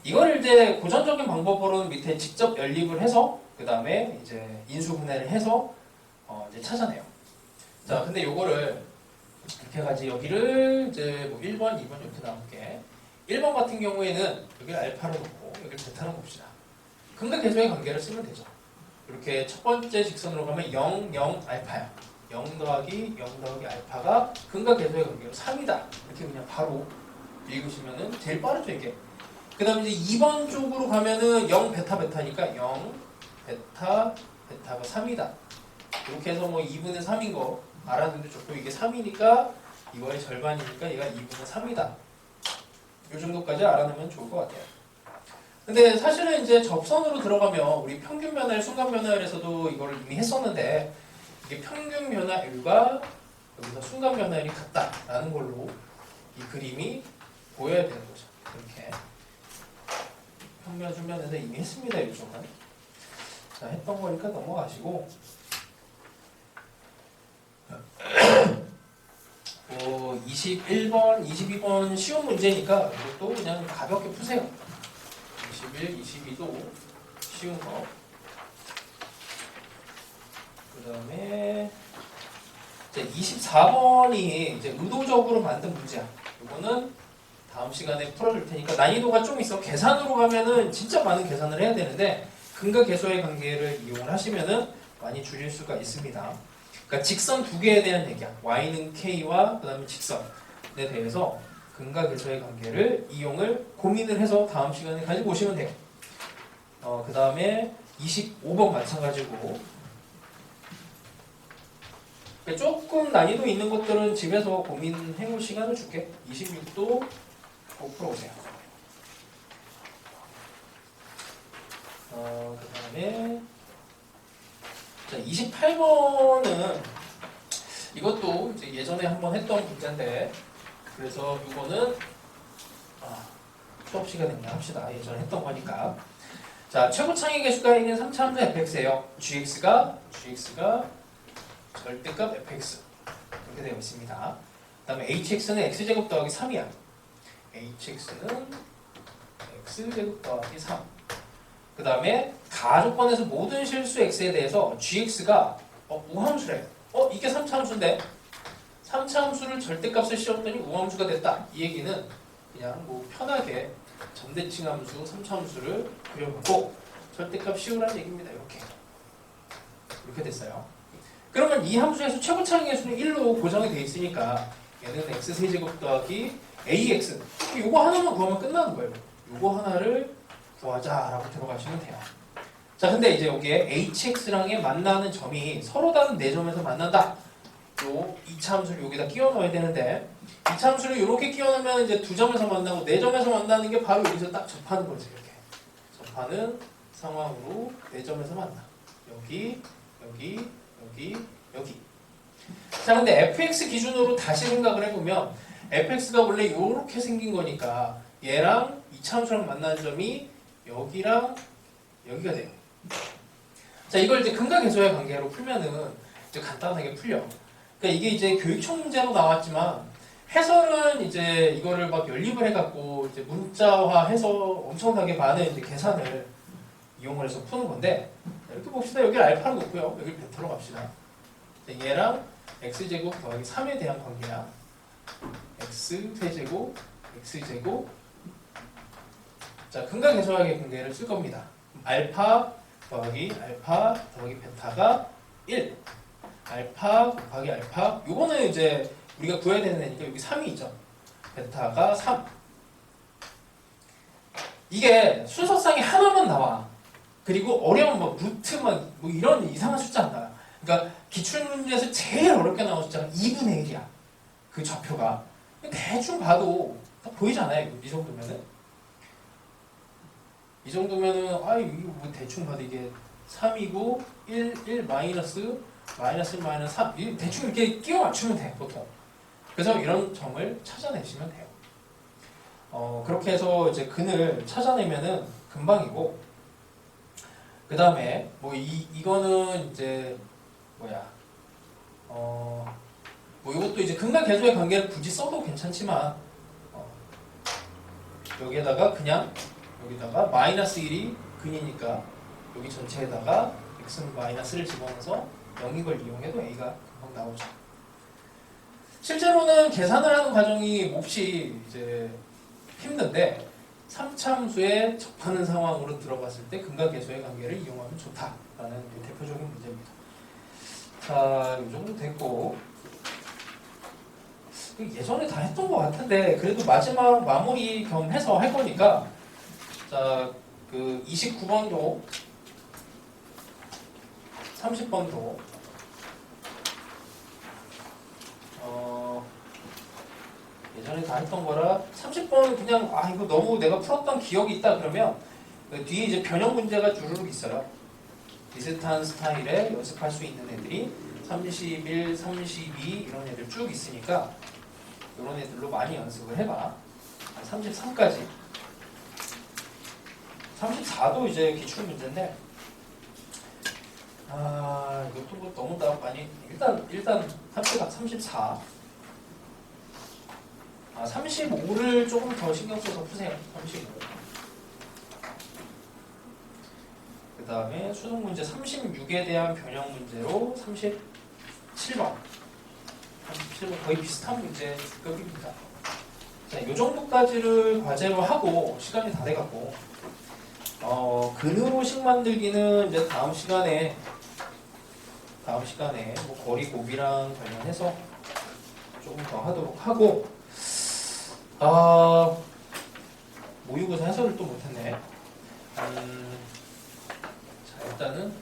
이걸 이제 고전적인 방법으로는 밑에 직접 연립을 해서 그 다음에 이제 인수분해를 해서 이제 찾아내요. 자, 근데 요거를 이렇게 해가지고 여기를 이제 뭐 1번, 2번 이렇게 나올게. 1번 같은 경우에는 여기를 알파로 놓고 여기를 베타로 봅시다. 근과 계수의 관계를 쓰면 되죠. 이렇게 첫 번째 직선으로 가면 0, 0, 알파야. 0 더하기 0 더하기 알파가 근과 계수의 관계로 3이다. 이렇게 그냥 바로 읽으시면은 제일 빠르죠, 이게. 그 다음에 이제 2번 쪽으로 가면은 0, 베타, 베타니까 0, 베타, 베타가 3이다. 이렇게 해서 뭐 2분의 3인 거 알았는데 좋고 이게 3이니까 이거의 절반이니까 얘가 2분의 3이다. 이 정도까지 알아내면 좋을 것 같아요. 근데 사실은 이제 접선으로 들어가면 우리 평균 변화율, 순간 변화율에서도 이걸 이미 했었는데 이게 평균 변화율과 여기서 순간 변화율이 같다라는 걸로 이 그림이 보여야 되는 거죠. 이렇게 평면, 순면에서 이미 했습니다. 이쪽은. 자, 했던 거니까 넘어가시고 21번, 22번 쉬운 문제니까 이것도 그냥 가볍게 푸세요. 21, 22도 쉬운 거. 그 다음에 24번이 이제 의도적으로 만든 문제야. 이거는 다음 시간에 풀어줄 테니까 난이도가 좀 있어. 계산으로 가면은 진짜 많은 계산을 해야 되는데 근과 계수의 관계를 이용을 하시면은 많이 줄일 수가 있습니다. 그러니까 직선 두 개에 대한 얘기야. y는 k와 그다음에 직선에 대해서 근과 계수의 관계를 이용을 고민을 해서 다음 시간에 가지고 오시면 돼요. 그 다음에 25번 마찬가지고 조금 난이도 있는 것들은 집에서 고민해볼 시간을 줄게. 26도 꼭 풀어보세요. 그 다음에 28번은 이것도 이제 예전에 한번 했던 문제인데 그래서 이거는 수업 시간에 그냥 합시다. 예전에 했던 거니까. 자, 최고창의 개수가 있는 3차 함수 fx예요. gx가 절대값 fx 이렇게 되어 있습니다. 그 다음에 hx는 x제곱 더하기 3이야. hx는 x제곱 더하기 3. 그 다음에 가조건에서 모든 실수 x에 대해서 gx가 우함수래. 이게 3차 함수인데 3차 함수를 절대값을 씌웠더니 우함수가 됐다. 이 얘기는 그냥 뭐 편하게 점대칭 함수 3차 함수를 그려보고 절대값 씌우라는 얘기입니다. 이렇게 됐어요. 그러면 이 함수에서 최고차의 개수는 1로 고정이 되어 있으니까 얘는 x세제곱 더하기 ax 이거 하나만 구하면 끝나는 거예요. 이거 하나를 구하자라고 들어가시면 돼요. 자, 근데 이제 여기에 hx랑의 만나는 점이 서로 다른 4점에서 만난다. 요 2차 함수를 여기다 끼워 넣어야 되는데 2차 함수를 이렇게 끼워 넣으면 이제 2점에서 만나고 4점에서 만나는 게 바로 여기서 딱 접하는 거지. 이렇게 접하는 상황으로 4점에서 만나. 여기. 자, 근데 fx 기준으로 다시 생각을 해보면 fx가 원래 이렇게 생긴 거니까 얘랑 2차 함수랑 만나는 점이 여기랑 여기가 돼요. 자, 이걸 이제 근각계수의 관계로 풀면은 이제 간단하게 풀려. 그러니까 이게 이제 교육청 문제로 나왔지만 해설은 이제 이거를 막 연립을 해갖고 이제 문자화해서 엄청나게 많은 이제 계산을 이용을 해서 푸는 건데, 이렇게 봅시다. 여기 알파를 놓고요. 여기 베타로 갑시다. 얘랑 x제곱 더하기 3에 대한 관계야. x 세제곱 x제곱. 자, 근각계수학의 관계를 쓸 겁니다. 알파 더하기 베타가 1. 알파 곱하기 알파. 요거는 이제 우리가 구해야 되는 애니까 여기 3이 있죠. 베타가 3. 이게 순서상에 하나만 나와. 그리고 어려운 뭐 루트만 뭐 이런 이상한 숫자 안 나와. 그러니까 기출문제에서 제일 어렵게 나온 숫자가 2분의 1이야. 그 좌표가. 대충 봐도 다 보이잖아요. 이 정도면은. 이 정도면은 이거 뭐 대충 봐도 이게 3이고 1 마이너스 3. 대충 이렇게 끼워 맞추면 돼, 보통. 그래서 이런 점을 찾아내시면 돼요. 그렇게 해서 이제 근을 찾아내면은 금방이고, 그 다음에 뭐 이거는 이제 뭐 이것도 이제 근각계수의 관계를 굳이 써도 괜찮지만, 여기에다가 그냥 여기다가 마이너스 1이 근이니까 여기 전체에다가 x 마이너스를 집어넣어서 0인 걸 이용해도 a가 금방 나오죠. 실제로는 계산을 하는 과정이 몹시 이제 힘든데, 3차함수에 접하는 상황으로 들어갔을 때 근각계수의 관계를 이용하면 좋다라는 대표적인 문제입니다. 자, 이 정도 됐고, 예전에 다 했던 것 같은데 그래도 마지막 마무리 겸 해서 할 거니까, 자, 그 29번도 30번도 예전에 다 했던 거라 30번은 그냥 이거 너무 내가 풀었던 기억이 있다 그러면 그 뒤에 이제 변형 문제가 주르륵 있어요. 비슷한 스타일에 연습할 수 있는 애들이 31, 32 이런 애들 쭉 있으니까 이런 애들로 많이 연습을 해봐. 33까지. 34도 이제 기출 문제인데, 이것도 뭐 너무 다 많이, 일단 34. 35를 조금 더 신경 써서 푸세요. 35. 그 다음에 수능 문제 36에 대한 변형 문제로 37번. 37번 거의 비슷한 문제급입니다. 자, 이 정도까지를 과제로 하고 시간이 다 돼갖고, 근으로식 만들기는 이제 다음 시간에 뭐 거리 곱이랑 관련해서 조금 더 하도록 하고, 모의고사 해설을 또 못했네. 자, 일단은